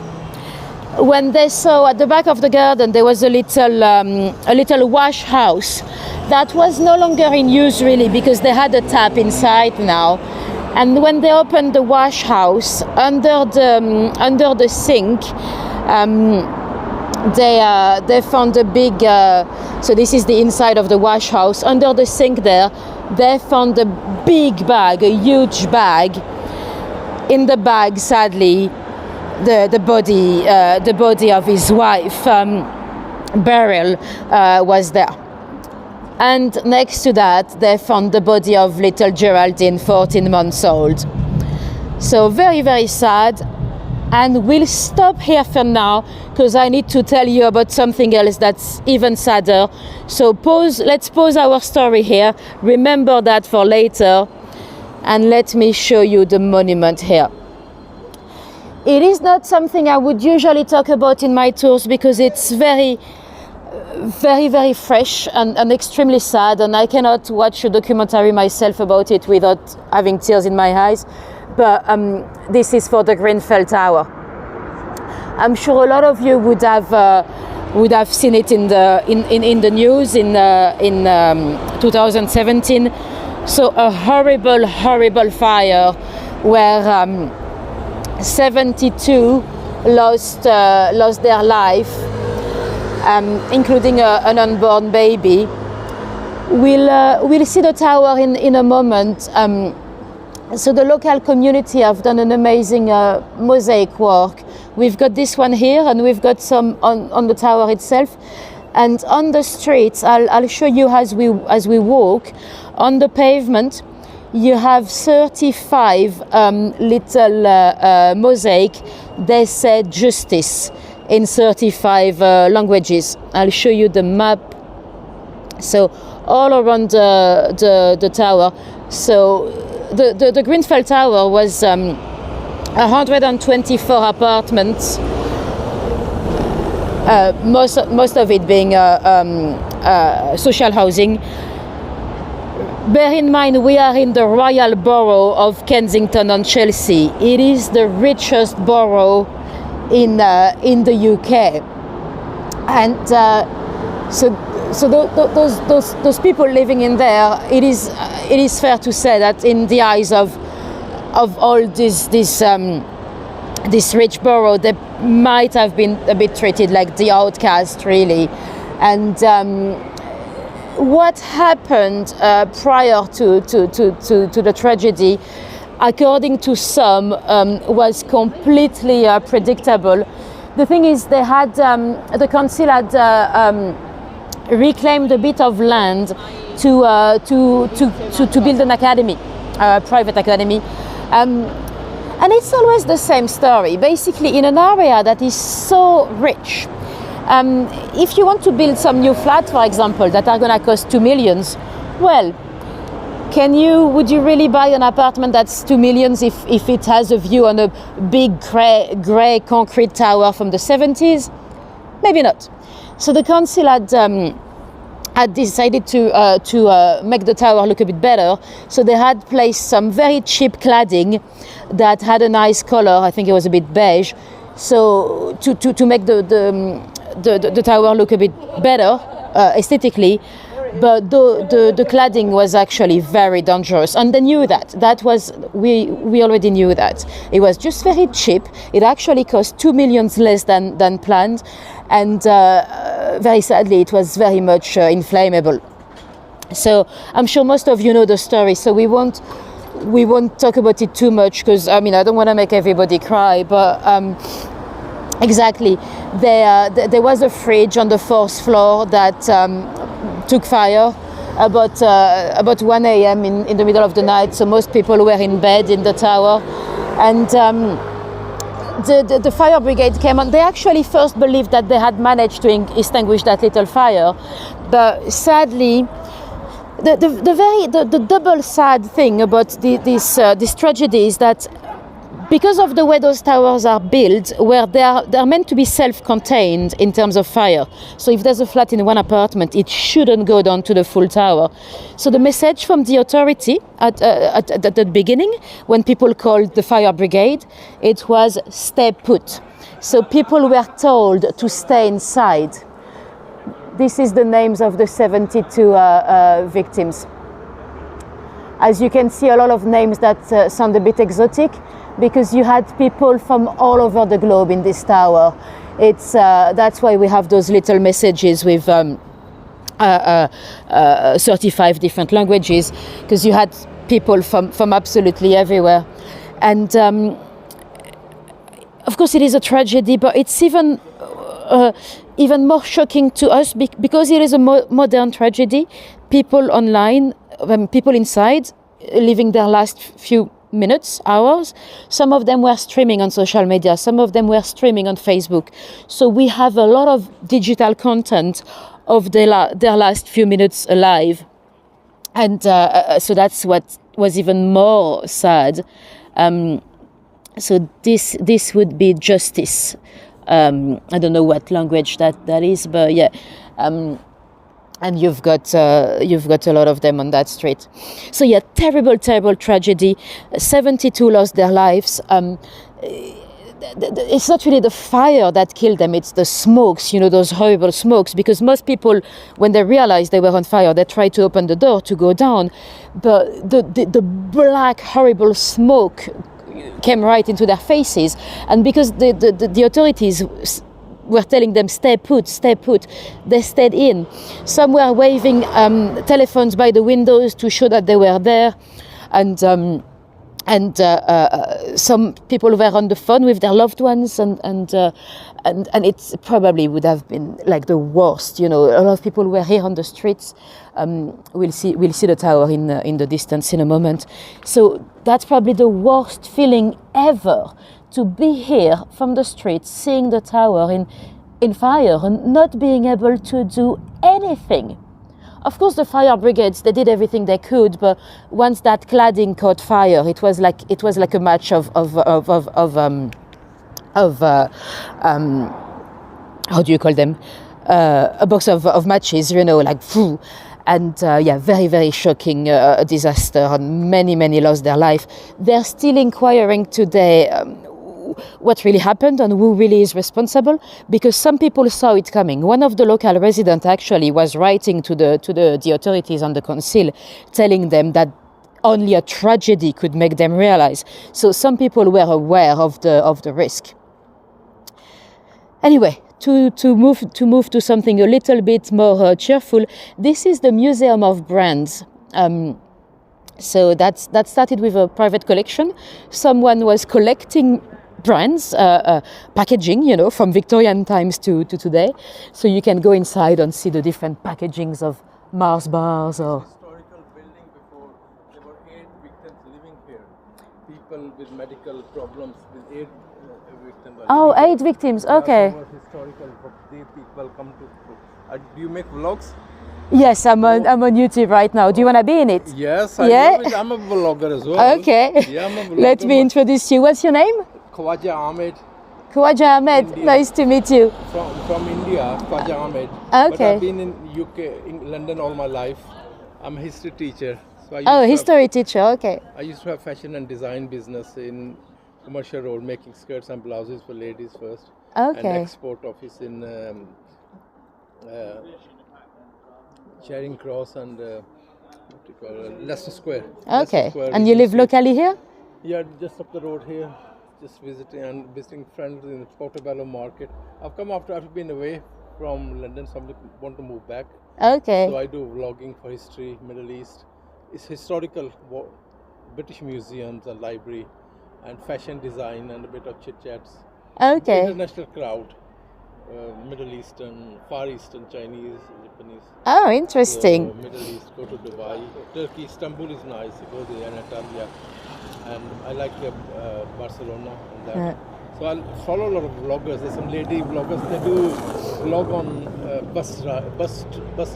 When they saw at the back of the garden there was a little wash house that was no longer in use really, because they had a tap inside now. And when they opened the wash house, under the sink, they found a big. So this is the inside of the wash house. Under the sink there, they found a big bag, a huge bag. In the bag, sadly, the body of his wife, Beryl, was there. And next to that, they found the body of little Geraldine, 14 months old. So very, very sad. And we'll stop here for now, because I need to tell you about something else that's even sadder. So let's pause our story here. Remember that for later. And let me show you the monument here. It is not something I would usually talk about in my tours, because it's very, very fresh and extremely sad, and I cannot watch a documentary myself about it without having tears in my eyes. But this is for the Grenfell Tower. I'm sure a lot of you would have seen it in the news in 2017. So a horrible fire where 72 lost their life, including an unborn baby. We'll see the tower in a moment. So the local community have done an amazing mosaic work. We've got this one here, and we've got some on the tower itself. And on the streets, I'll show you as we walk. On the pavement, you have 35 little mosaic. They said justice in 35 languages. I'll show you the map. So all around the tower. So the Grenfell Tower was 124 apartments. Most of it being social housing. Bear in mind, we are in the Royal Borough of Kensington on Chelsea. It is the richest borough in the UK, and so those people living in there, it is fair to say that in the eyes of all this rich borough, they might have been a bit treated like the outcast, really. And what happened prior to the tragedy, according to some, was completely predictable. The thing is, they had the council had reclaimed a bit of land to build an academy, a private academy. And it's always the same story. Basically, in an area that is so rich, if you want to build some new flats, for example, that are going to cost 2 million, well, would you really buy an apartment that's 2 million if it has a view on a big grey concrete tower from the 70s? Maybe not. So the council had decided to make the tower look a bit better. So they had placed some very cheap cladding that had a nice color. I think it was a bit beige. So to make the tower look a bit better aesthetically, but the cladding was actually very dangerous, and they knew that. That was we already knew that. It was just very cheap. It actually cost 2 million less than planned, and very sadly, it was very much inflammable. So I'm sure most of you know the story. So we won't talk about it too much, because I don't want to make everybody cry, but. Exactly. There was a fridge on the 4th floor that took fire about 1 a.m. in the middle of the night. So most people were in bed in the tower, and the fire brigade came on. They actually first believed that they had managed to extinguish that little fire, but sadly, the double sad thing about this tragedy is that because of the way those towers are built, where they're meant to be self-contained in terms of fire. So if there's a flat in one apartment, it shouldn't go down to the full tower. So the message from the authority at the beginning, when people called the fire brigade, it was stay put. So people were told to stay inside. This is the names of the 72 victims. As you can see, a lot of names that sound a bit exotic, because you had people from all over the globe in this tower. It's that's why we have those little messages with 35 different languages, because you had people from absolutely everywhere. And of course it is a tragedy, but it's even more shocking to us because it is a modern tragedy. People online, people inside, living their last few minutes, hours. Some of them were streaming on social media, some of them were streaming on Facebook. So we have a lot of digital content of their last few minutes alive. And so that's what was even more sad. So this would be justice. I don't know what language that is, but yeah. And you've got a lot of them on that street. So yeah, terrible tragedy. 72 lost their lives. It's not really the fire that killed them, it's the smokes, those horrible smokes, because most people, when they realized they were on fire, they tried to open the door to go down, but the black, horrible smoke came right into their faces. And because the authorities were telling them, stay put, they stayed in. Some were waving telephones by the windows to show that they were there. And some people were on the phone with their loved ones, and it probably would have been like the worst. A lot of people were here on the streets. We'll see the tower in the distance in a moment. So that's probably the worst feeling ever, to be here from the street, seeing the tower in fire and not being able to do anything. Of course, the fire brigades, they did everything they could, but once that cladding caught fire, it was like a match of how do you call them? A box of matches, like phew. And very, very shocking disaster, and many lost their life. They're still inquiring today what really happened and who really is responsible, because some people saw it coming. One of the local residents actually was writing to the authorities on the council, telling them that only a tragedy could make them realize. So some people were aware of the risk. Anyway, to move to something a little bit more cheerful, this is the Museum of Brands. So that started with a private collection. Someone was collecting brands, packaging, from Victorian times to today. So you can go inside and see the different packagings of Mars bars or... Historical building before. There were 8 victims living here. People with medical problems, with 8 victims. Oh, 8 victims, okay. Historical, these people come to... do you make vlogs? Yes, I'm on YouTube right now. Do you want to be in it? Yes, I'm a vlogger as well. Okay. Yeah, I'm a vlogger. Let me introduce you. What's your name? Khwaja Ahmed. Khwaja Ahmed, India. nice to meet you. From India, Khwaja Ahmed. Okay. But I've been in UK, in London all my life. I'm a history teacher. So history teacher, okay. I used to have fashion and design business in Commercial Road, making skirts and blouses for ladies first. Okay. And export office in Charing Cross and Leicester Square. Okay. Leicester Square, And you live locally here? Yeah, just up the road here. Just visiting friends in the Portobello market. I've come after I've been away from London, so I want to move back. Okay. So I do vlogging for history, Middle East. It's historical, British museums and library, and fashion design and a bit of chit chats. Okay. International crowd, Middle Eastern, Far Eastern, Chinese, Japanese. Oh, interesting. So Middle East, go to Dubai. Turkey, Istanbul is nice. You go there, Anatolia. And I like Barcelona and that. So I'll follow a lot of vloggers. There's some lady vloggers. They do vlog on bus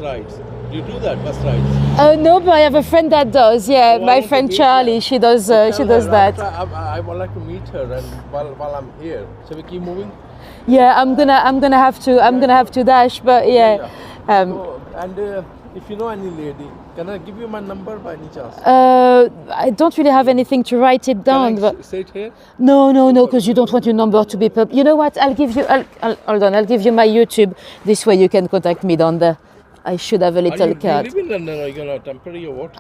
rides. Do you do that, bus rides? No, but I have a friend that does. Yeah, Oh, I my want to friend meet Charlie. her. She does. Tell She does her that. I would like to meet her, and while I'm here, shall we keep moving? Yeah, I'm gonna have to dash. But yeah. Oh, and if you know any lady, can I give you my number by any chance? I don't really have anything to write it down. Can I But say it here? no, because you don't want your number to be You know what? I'll give you. Hold on. I'll give you my YouTube. This way you can contact me down there. I should have a little Do you card. live in London, or are you gonna temporary or what?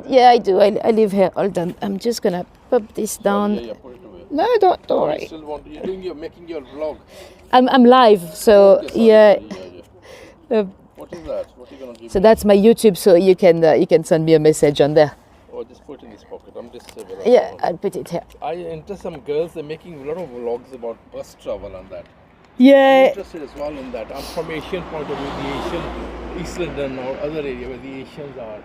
Yeah, I do. I live here. Hold on. I'm just gonna pop this down. Yeah, put it away. No, don't You worry. still want making your vlog? I'm live, so Okay, sorry, yeah. yeah. What is that? What are you gonna give So me? that's my YouTube. So you can send me a message on there. Or just put it in this pocket. I'm just Yeah, I'll put it here. I interest some girls. They're making a lot of vlogs about bus travel and that. Yeah. Interested as well in that. I'm from Asian point of view, the Asian East London or other area where the Asians are.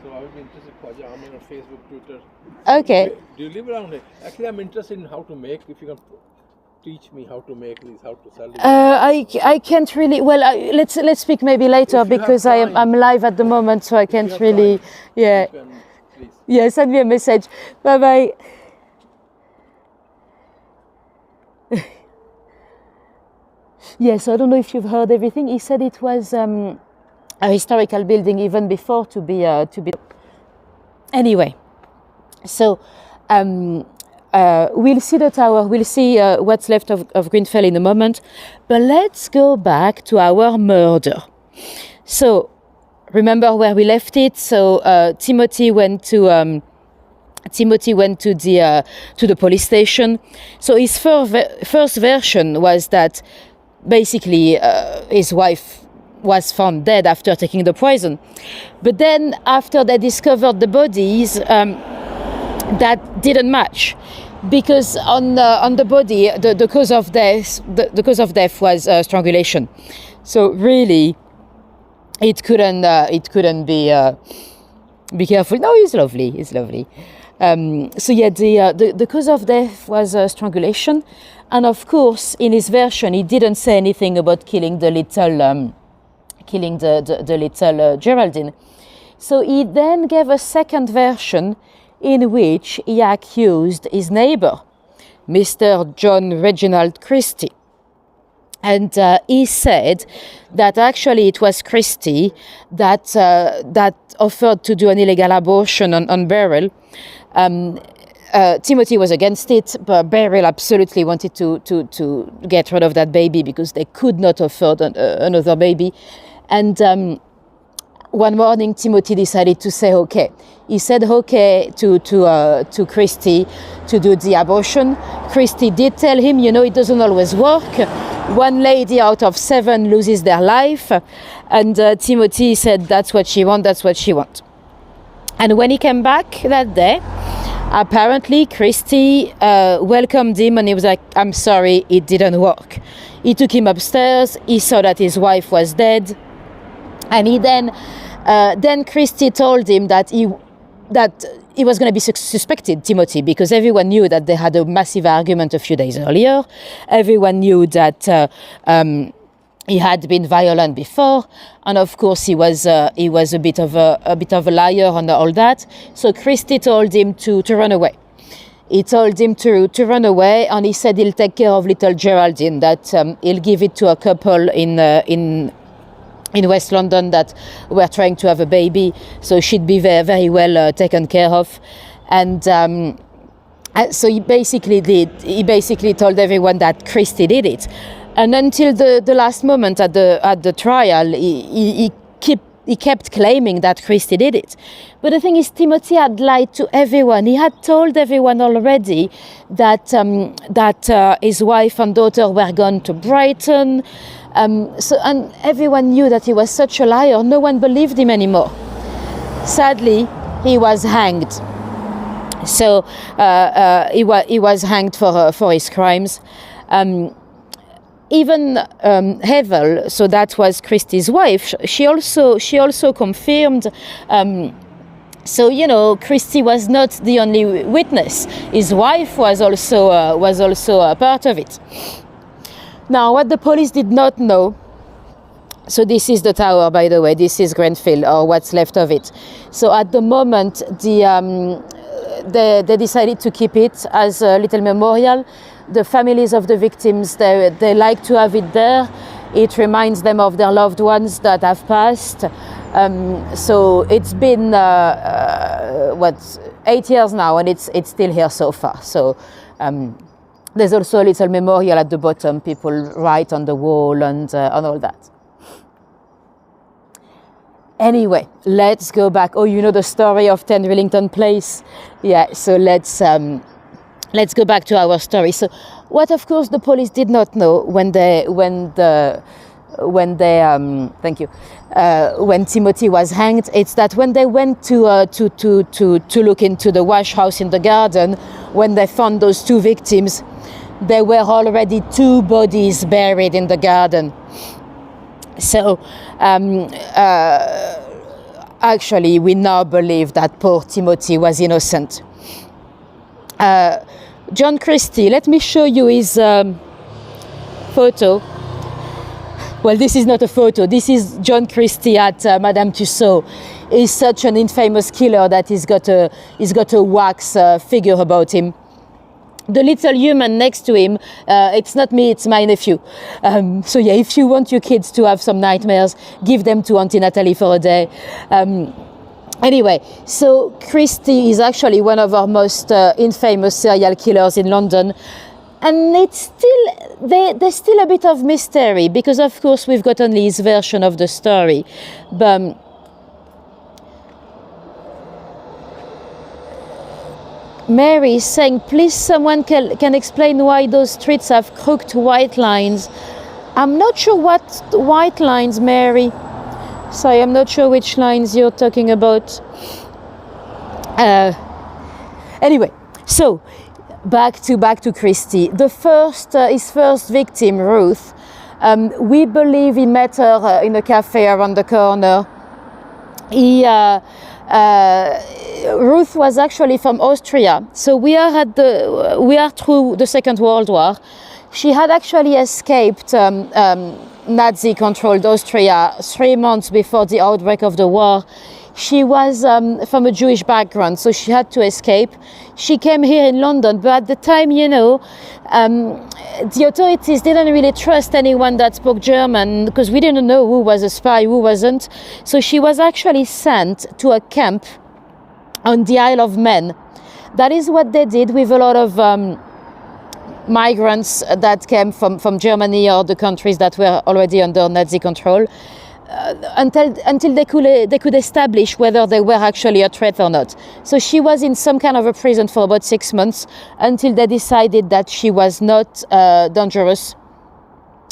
So I would be interested. Khwaja, I'm on Facebook, Twitter. Okay. Do you live around here? Actually, I'm interested in how to make. If you can teach me how to make these, how to sell these. I can't really. Well, let's speak maybe later If you have because time. I'm live at the moment, so I can't have really. time, Yeah. You can, please. Yeah. Send me a message. Bye bye. Yes, I don't know if you've heard everything. He said it was a historical building even before to be. Anyway, so we'll see the tower. We'll see what's left of Grenfell in a moment. But let's go back to our murder. So remember where we left it. So Timothy went to the police station. So his first version was that basically his wife was found dead after taking the poison. But then after they discovered the bodies, that didn't match, because on the body the cause of death was strangulation. So really, it couldn't be careful. No, he's lovely. So yeah, the cause of death was strangulation, and of course, in his version, he didn't say anything about killing the little Geraldine. So he then gave a second version in which he accused his neighbor, Mr. John Reginald Christie. And he said that actually it was Christie that offered to do an illegal abortion on Beryl. Timothy was against it, but Beryl absolutely wanted to get rid of that baby because they could not afford another baby. And one morning, Timothy decided to say okay. He said okay to Christie to do the abortion. Christie did tell him, it doesn't always work. One lady out of 7 loses their life. And Timothy said that's what she wants. And when he came back that day, apparently Christie welcomed him and he was like, I'm sorry, it didn't work. He took him upstairs. He saw that his wife was dead. And he then Christie told him that he was going to be suspected, Timothy, because everyone knew that they had a massive argument a few days earlier. Everyone knew that he had been violent before, and of course he was a bit of a liar on all that. So Christie told him to run away. He told him to run away, and he said he'll take care of little Geraldine. That he'll give it to a couple in West London that were trying to have a baby, so she'd be very, very well taken care of. And so he basically told everyone that Christie did it. And until the last moment at the trial, he kept claiming that Christie did it. But the thing is, Timothy had lied to everyone. He had told everyone already that his wife and daughter were gone to Brighton. And everyone knew that he was such a liar. No one believed him anymore. Sadly, he was hanged. So he was hanged for his crimes. Even Hevel, so that was Christie's wife, she also confirmed. So Christie was not the only witness. His wife was also a part of it. Now, what the police did not know So this is the tower, by the way. This is Grenfell, or what's left of it. So at the moment, they decided to keep it as a little memorial. The families of the victims, they like to have it there. It reminds them of their loved ones that have passed. So it's been 8 years now, and it's still here so far. So there's also a little memorial at the bottom. People write on the wall and all that. Anyway, let's go back. Oh, you know the story of 10 Rillington Place? Yeah, so let's go back to our story. So what, of course, the police did not know when Timothy was hanged, it's that when they went to look into the wash house in the garden, when they found those 2 victims, there were already 2 bodies buried in the garden. So actually, we now believe that poor Timothy was innocent. John Christie, let me show you his photo. Well, this is not a photo. This is John Christie at Madame Tussauds. He's such an infamous killer that he's got a wax figure about him. The little human next to him, it's not me, it's my nephew. So yeah, if you want your kids to have some nightmares, give them to Auntie Natalie for a day. Anyway, so Christie is actually one of our most infamous serial killers in London. And it's still, there's still a bit of mystery, because of course we've got only his version of the story. But Mary is saying, please someone can explain why those streets have crooked white lines. I'm not sure what white lines, Mary. Sorry, I'm not sure which lines you're talking about. Anyway, so back to Christie. His first victim, Ruth, we believe he met her in a cafe around the corner. Ruth was actually from Austria, so we are through the Second World War. She had actually escaped Nazi-controlled Austria 3 months before the outbreak of the war. She was from a Jewish background, so she had to escape. She came here in London, but at the time, the authorities didn't really trust anyone that spoke German, because we didn't know who was a spy, who wasn't. So she was actually sent to a camp on the Isle of Man. That is what they did with a lot of migrants that came from Germany or the countries that were already under Nazi control, until they could establish whether they were actually a threat or not. So she was in some kind of a prison for about 6 months until they decided that she was not dangerous.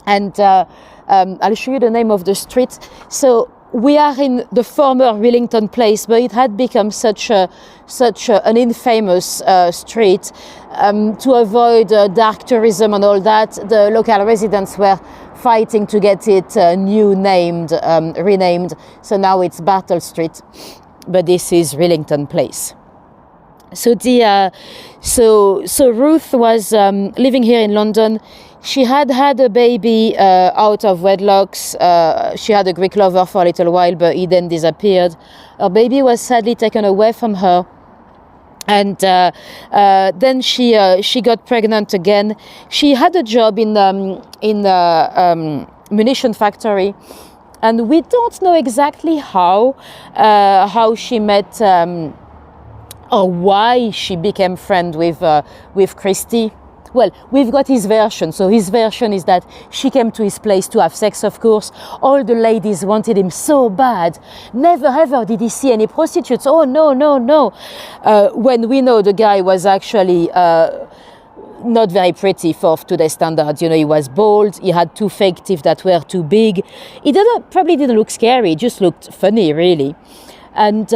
And I'll show you the name of the street. So we are in the former Rillington Place, but it had become such an infamous street. To avoid dark tourism and all that, the local residents were fighting to get it renamed. So now it's Bartle Street, but this is Rillington Place. So so Ruth was living here in London. She had a baby out of wedlocks. She had a Greek lover for a little while, but he then disappeared. Her baby was sadly taken away from her. And then she got pregnant again. She had a job in a munition factory, and we don't know exactly how she met or why she became friends with Christie. Well, we've got his version. So his version is that she came to his place to have sex, of course. All the ladies wanted him so bad. Never ever did he see any prostitutes. Oh, no. When we know the guy was actually not very pretty for today's standards. He was bald. He had 2 fake teeth that were too big. He probably didn't look scary. He just looked funny, really. And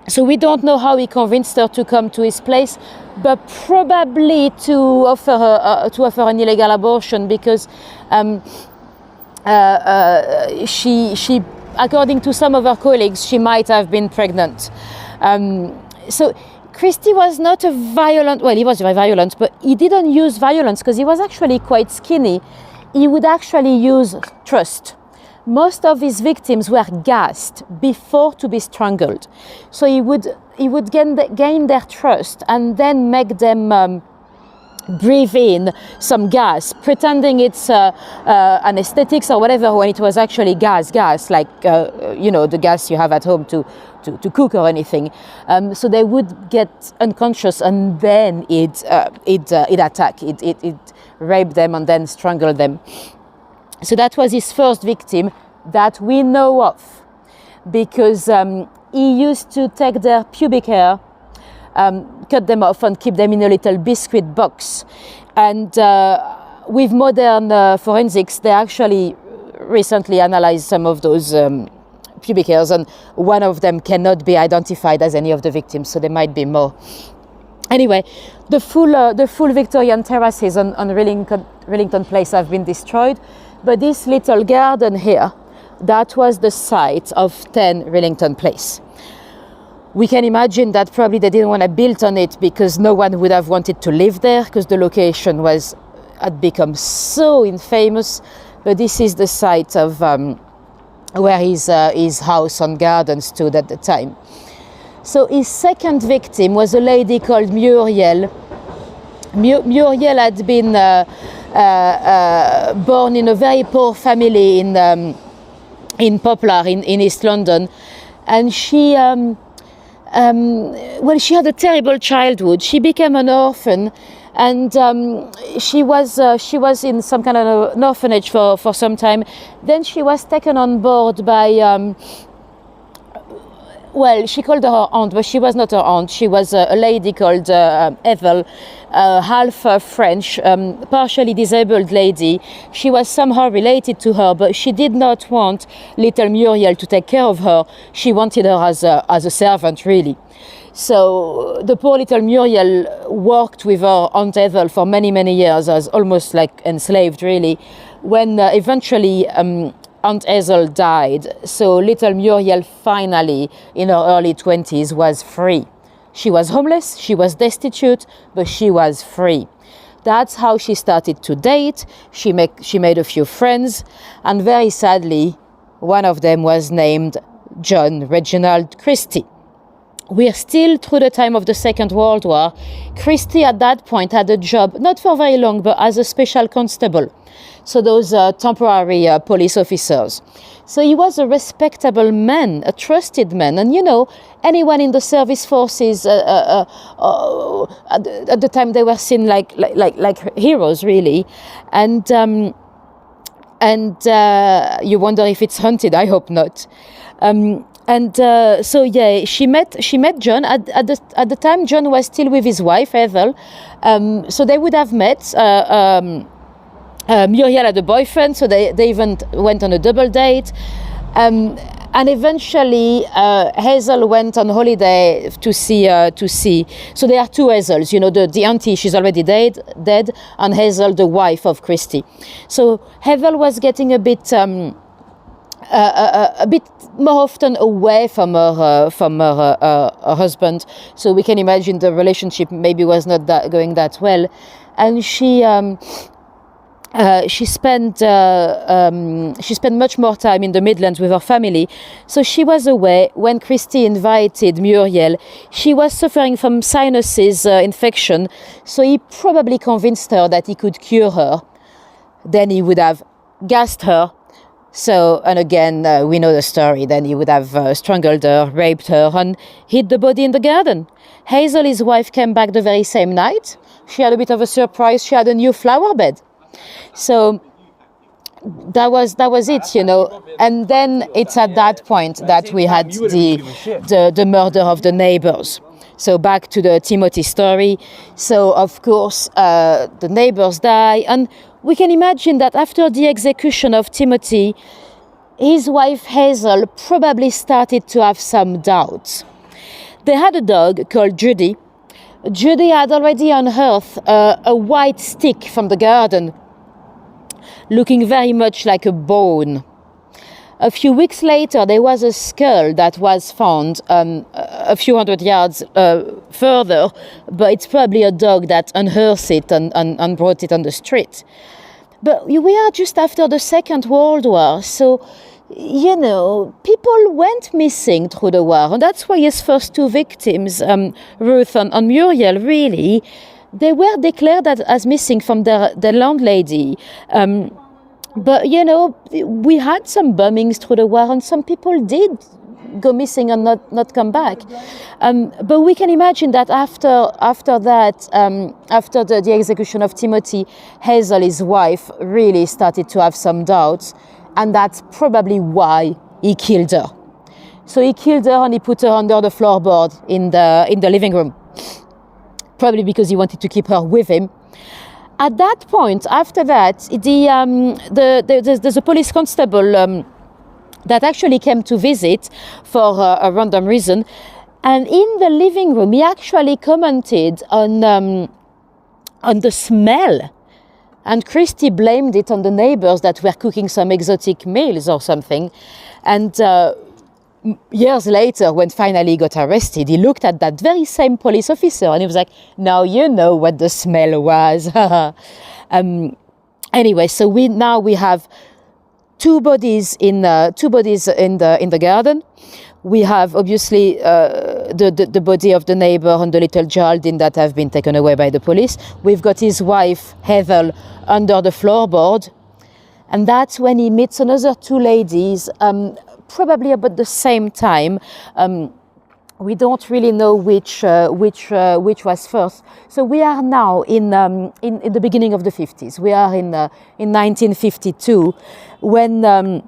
so we don't know how he convinced her to come to his place, but probably to offer her an illegal abortion, because she, according to some of her colleagues, she might have been pregnant. So Christie was not a violent. Well, he was very violent, but he didn't use violence because he was actually quite skinny. He would actually use trust. most of his victims were gassed before to be strangled. So he would gain their trust and then make them breathe in some gas, pretending it's anesthetics or whatever, when it was actually gas, like the gas you have at home to cook or anything. So they would get unconscious, and then it attack, it rape them and then strangle them. So that was his first victim that we know of, because he used to take their pubic hair, cut them off and keep them in a little biscuit box. And with modern forensics, they actually recently analyzed some of those pubic hairs, and one of them cannot be identified as any of the victims, so there might be more. Anyway, the full Victorian terraces on Rillington Place have been destroyed, but this little garden here, that was the site of 10 Rillington Place. We can imagine that probably they didn't want to build on it because no one would have wanted to live there, because the location had become so infamous. But this is the site of where his house and garden stood at the time. So his second victim was a lady called Muriel. Muriel had been born in a very poor family in Poplar in East London, and she she had a terrible childhood. She became an orphan, and she was in some kind of an orphanage for some time. Then she was taken on board by she called her aunt, but she was not her aunt. She was a lady called Ethel, half French, partially disabled lady. She was somehow related to her, but she did not want little Muriel to take care of her. She wanted her as a servant, really. So the poor little Muriel worked with her Aunt Ethel for many, many years, as almost like enslaved, really, when eventually Aunt Ethel died. So little Muriel finally, in her early 20s, was free. She was homeless, she was destitute, but she was free. That's how she started to date. She made a few friends, and very sadly, one of them was named John Reginald Christie. We're still through the time of the Second World War. Christie at that point had a job, not for very long, but as a special constable. So those temporary police officers. So he was a respectable man, a trusted man. And anyone in the service forces at the time, they were seen like heroes, really. And you wonder if it's haunted. I hope not. She met John at the time. John was still with his wife Ethel, so they would have met. Muriel had a boyfriend, so they even went on a double date, and eventually Hazel went on holiday to see. So there are two Hazels, the auntie, she's already dead, and Hazel, the wife of Christie. So Hazel was getting a bit more often away from her husband, so we can imagine the relationship maybe was not going that well, and she spent much more time in the Midlands with her family. So she was away when Christie invited Muriel. She was suffering from sinuses infection, so he probably convinced her that he could cure her. Then he would have gassed her. So, and again, we know the story. Then he would have strangled her, raped her, and hid the body in the garden. Hazel, his wife, came back the very same night. She had a bit of a surprise. She had a new flower bed. So that was it, And then it's at that point that we had the murder of the neighbors. So back to the Timothy story. So of course the neighbors die, and we can imagine that after the execution of Timothy, his wife Hazel probably started to have some doubts. They had a dog called Judy. Judy had already unearthed a white stick from the garden, looking very much like a bone. A few weeks later, there was a skull that was found a few hundred yards further, but it's probably a dog that unearthed it and brought it on the street. But we are just after the Second World War, so you know, people went missing through the war, and that's why his first two victims, Ruth and Muriel, really, they were declared as missing from the landlady. But, you know, we had some bombings through the war, and some people did go missing and not come back. But we can imagine that after that, after the execution of Timothy, Hazel, his wife, really started to have some doubts, and that's probably why he killed her. So he killed her and he put her under the floorboard in the living room, probably because he wanted to keep her with him. At that point, after that, there's a police constable that actually came to visit for a random reason, and in the living room, he actually commented on the smell, and Christie blamed it on the neighbors that were cooking some exotic meals or something, and years later, when finally he got arrested, he looked at that very same police officer and he was like, now you know what the smell was. Anyway, so we have two bodies in the garden. We have obviously the body of the neighbor and the little Geraldine that have been taken away by the police. We've got his wife Heather under the floorboard, and that's when he meets another two ladies. Probably about the same time. We don't really know which was first. So we are now in the beginning of the 50s. We are in 1952 when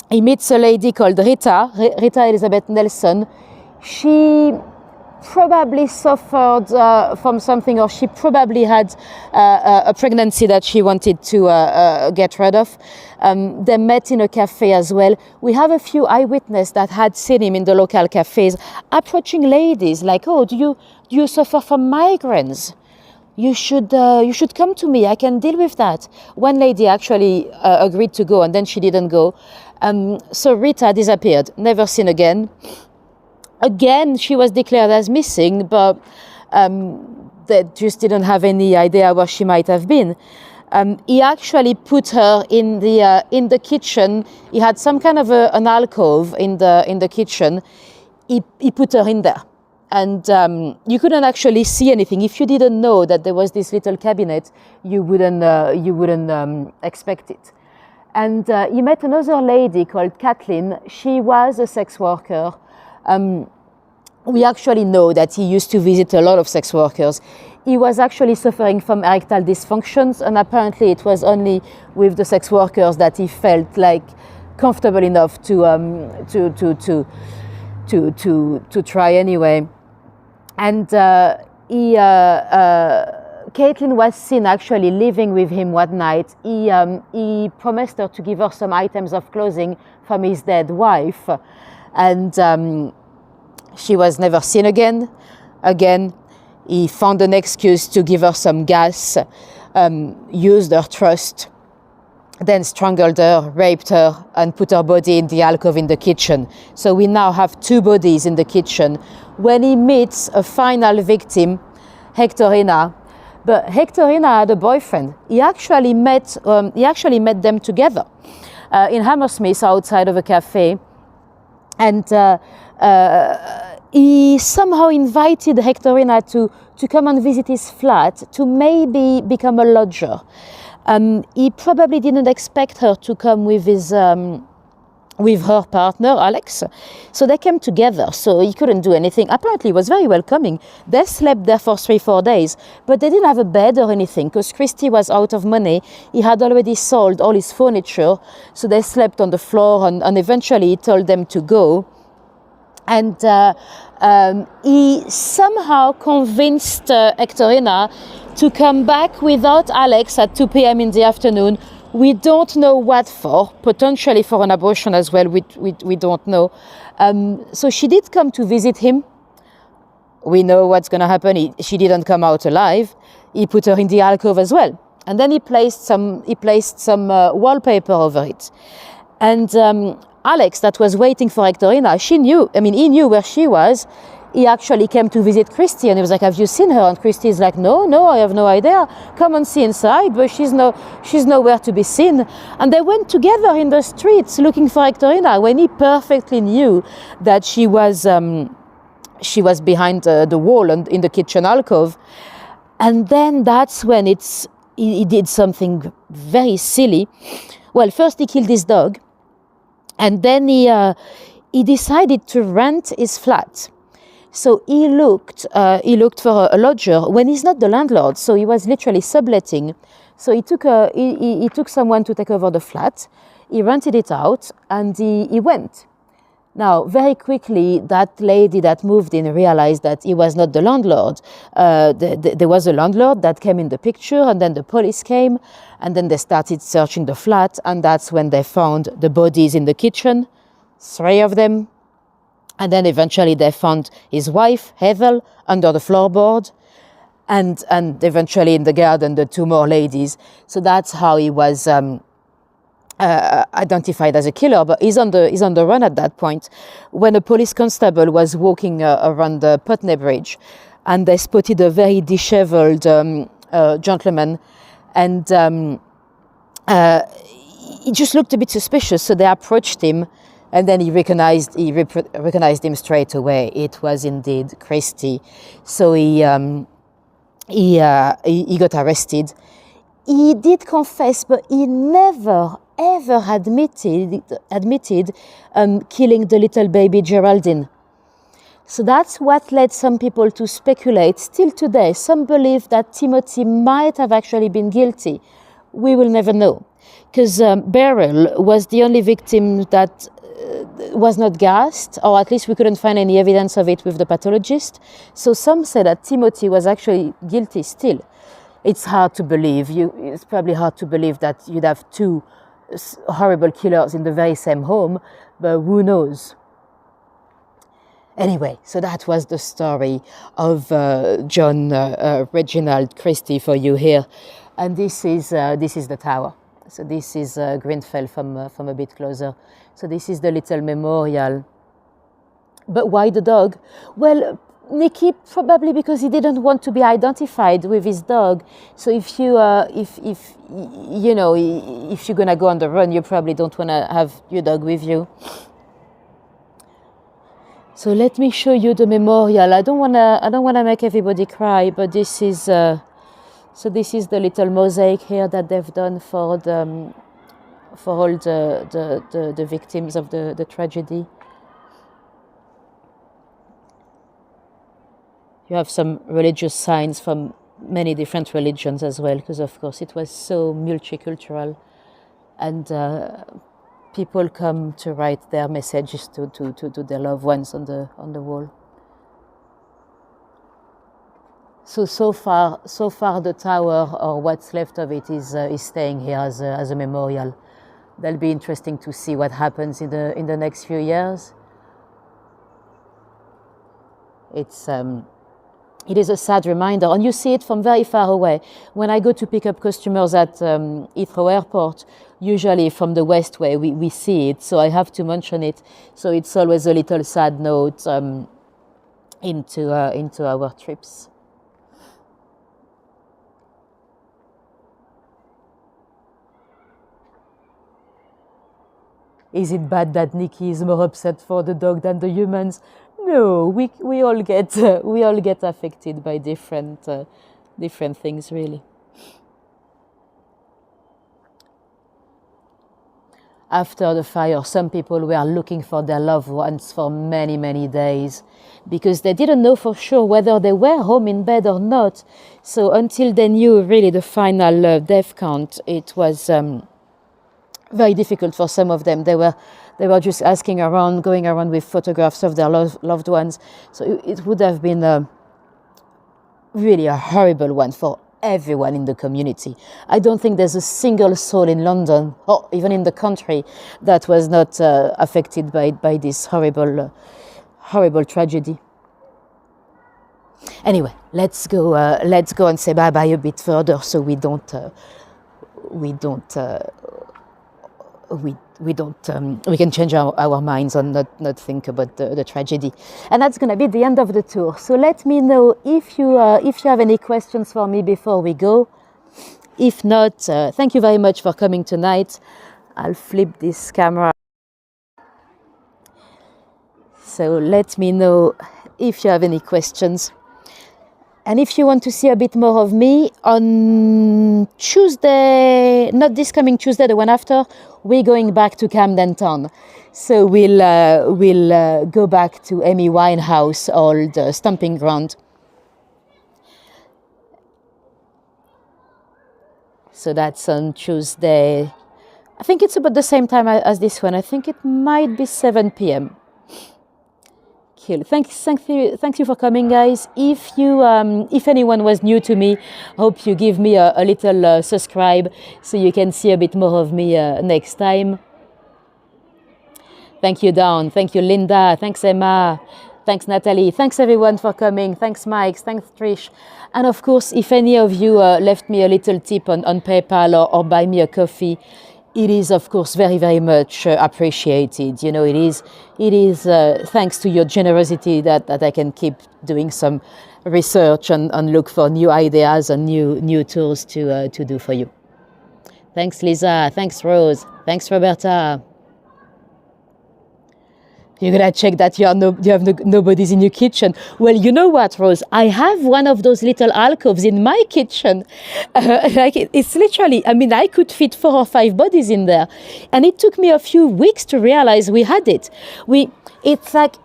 he meets a lady called Rita Elizabeth Nelson. She probably suffered from something, or she probably had a pregnancy that she wanted to get rid of. They met in a cafe as well. We have a few eyewitnesses that had seen him in the local cafes approaching ladies like, oh, do you suffer from migraines? You should come to me, I can deal with that. One lady actually agreed to go, and then she didn't go. So Rita disappeared, never seen again. Again, she was declared as missing, but they just didn't have any idea where she might have been. He actually put her in the kitchen. He had some kind of an alcove in the kitchen. He put her in there, and you couldn't actually see anything. If you didn't know that there was this little cabinet, you wouldn't expect it. And he met another lady called Kathleen. She was a sex worker. We actually know that he used to visit a lot of sex workers. He was actually suffering from erectile dysfunctions, and apparently it was only with the sex workers that he felt like comfortable enough to try anyway. And Caitlin was seen actually living with him one night. He promised her to give her some items of clothing from his dead wife, and she was never seen again. He found an excuse to give her some gas, used her trust, then strangled her, raped her, and put her body in the alcove in the kitchen. So we now have two bodies in the kitchen. When he meets a final victim, Hectorina, but Hectorina had a boyfriend. He actually met them together in Hammersmith outside of a cafe, and he somehow invited Hectorina to come and visit his flat, to maybe become a lodger. He probably didn't expect her to come with her partner, Alex. So they came together, so he couldn't do anything. Apparently, it was very welcoming. They slept there for 3-4 days, but they didn't have a bed or anything, because Christie was out of money. He had already sold all his furniture, so they slept on the floor, and eventually he told them to go. And he somehow convinced Hectorina to come back without Alex at 2 p.m. in the afternoon. We don't know what for, potentially for an abortion as well, we don't know. So she did come to visit him. We know what's going to happen. She didn't come out alive. He put her in the alcove as well. And then he placed some wallpaper over it. And Alex, that was waiting for Hectorina, he knew where she was. he actually came to visit Christy, and he was like, "Have you seen her?" And Christy's like, "No, I have no idea. Come and see inside," but she's nowhere to be seen. And they went together in the streets looking for Hectorina when he perfectly knew that she was behind the wall and in the kitchen alcove. And then that's when he did something very silly. Well, first he killed his dog, and then he decided to rent his flat. So he looked for a lodger when he's not the landlord. So he was literally subletting. So he took someone to take over the flat. He rented it out, and he went. Now, very quickly, that lady that moved in realized that he was not the landlord. There was a landlord that came in the picture, and then the police came, and then they started searching the flat, and that's when they found the bodies in the kitchen, 3 of them. And then eventually they found his wife, Heather, under the floorboard, and eventually in the garden, the 2 more ladies. So that's how he was identified as a killer, but he's on the run at that point. When a police constable was walking around the Putney Bridge, and they spotted a very disheveled gentleman, and he just looked a bit suspicious. So they approached him, and then he recognized him straight away. It was indeed Christy. So he got arrested. He did confess, but he never ever admitted killing the little baby Geraldine. So that's what led some people to speculate. Still today, some believe that Timothy might have actually been guilty. We will never know, because Beryl was the only victim that was not gassed, or at least we couldn't find any evidence of it with the pathologist. So some say that Timothy was actually guilty still. It's hard to believe. It's probably hard to believe that you'd have 2 horrible killers in the very same home, but who knows? Anyway, so that was the story of John Reginald Christie for you here, and this is the tower. So this is Grenfell from a bit closer. So this is the little memorial. But why the dog? Well, Nicky, probably because he didn't want to be identified with his dog. So if you're gonna go on the run, you probably don't want to have your dog with you. So let me show you the memorial. I don't wanna make everybody cry, but this is the little mosaic here that they've done for all the victims of the tragedy. You have some religious signs from many different religions as well, because of course it was so multicultural, and people come to write their messages to their loved ones on the wall. So far the tower, or what's left of it, is staying here as a memorial. That'll be interesting to see what happens in the next few years. It is a sad reminder, and you see it from very far away. When I go to pick up customers at Heathrow Airport, usually from the West Way, we see it, so I have to mention it. So it's always a little sad note into our trips. Is it bad that Nicky is more upset for the dog than the humans? No, we all get affected by different things, really. After the fire, some people were looking for their loved ones for many, many days, because they didn't know for sure whether they were home in bed or not. So until they knew really the final death count, it was very difficult for some of them. They were just asking around, going around with photographs of their loved ones. So it would have been really a horrible one for everyone in the community. I don't think there's a single soul in London, or even in the country, that was not affected by this horrible tragedy. Anyway, let's go and say bye-bye a bit further, so we don't we don't we can change our minds and not think about the tragedy. And that's going to be the end of the tour. So let me know if you have any questions for me before we go. If not, thank you very much for coming tonight. I'll flip this camera. So let me know if you have any questions. And if you want to see a bit more of me, on Tuesday, not this coming Tuesday, the one after, we're going back to Camden Town. So we'll go back to Amy Winehouse, old stomping ground. So that's on Tuesday. I think it's about the same time as this one. I think it might be 7 p.m. Cool. Thank you for coming, guys. If anyone was new to me, hope you give me a little subscribe so you can see a bit more of me next time. Thank you, Dawn. Thank you, Linda. Thanks, Emma. Thanks, Natalie. Thanks, everyone, for coming. Thanks, Mike. Thanks, Trish. And of course, if any of you left me a little tip on PayPal or buy me a coffee, it is, of course, very, very much appreciated. You know, it is thanks to your generosity that I can keep doing some research and look for new ideas and new tools to do for you. Thanks, Lisa. Thanks, Rose. Thanks, Roberta. You're going to check that you have nobody's in your kitchen. Well, you know what, Rose? I have one of those little alcoves in my kitchen. It's literally, I mean, I could fit 4 or 5 bodies in there. And it took me a few weeks to realize we had it. It's like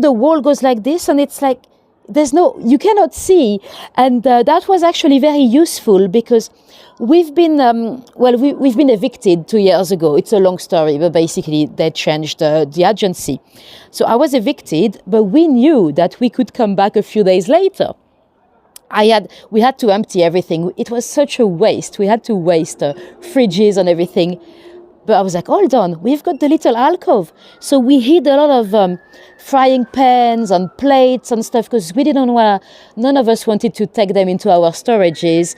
the wall goes like this, and it's like, you cannot see. And that was actually very useful because we've been evicted 2 years ago. It's a long story, but basically they changed the agency. So I was evicted, but we knew that we could come back a few days later. We had to empty everything. It was such a waste. We had to waste fridges and everything. But I was like, hold on, we've got the little alcove. So we hid a lot of frying pans and plates and stuff because none of us wanted to take them into our storages.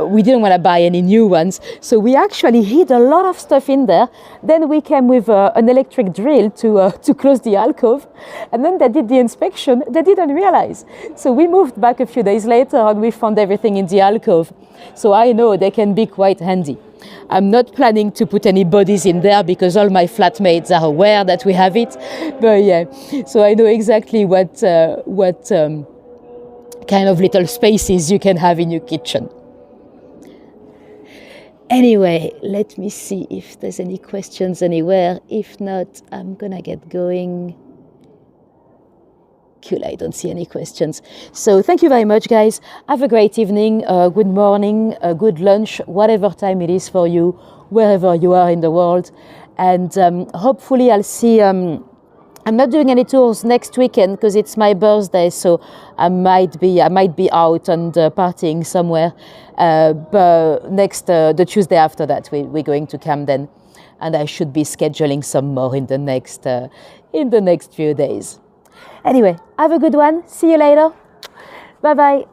We didn't want to buy any new ones. So we actually hid a lot of stuff in there. Then we came with an electric drill to close the alcove. And then they did the inspection. They didn't realize. So we moved back a few days later and we found everything in the alcove. So I know they can be quite handy. I'm not planning to put any bodies in there because all my flatmates are aware that we have it. But yeah, so I know exactly what kind of little spaces you can have in your kitchen. Anyway, let me see if there's any questions anywhere. If not, I'm gonna get going. Cool, I don't see any questions. So thank you very much, guys. Have a great evening, good morning, a good lunch, whatever time it is for you, wherever you are in the world. And hopefully I'll see, I'm not doing any tours next weekend because it's my birthday, so I might be out and partying somewhere. But the Tuesday after that, we're going to Camden, and I should be scheduling some more in the next few days. Anyway, have a good one. See you later. Bye-bye.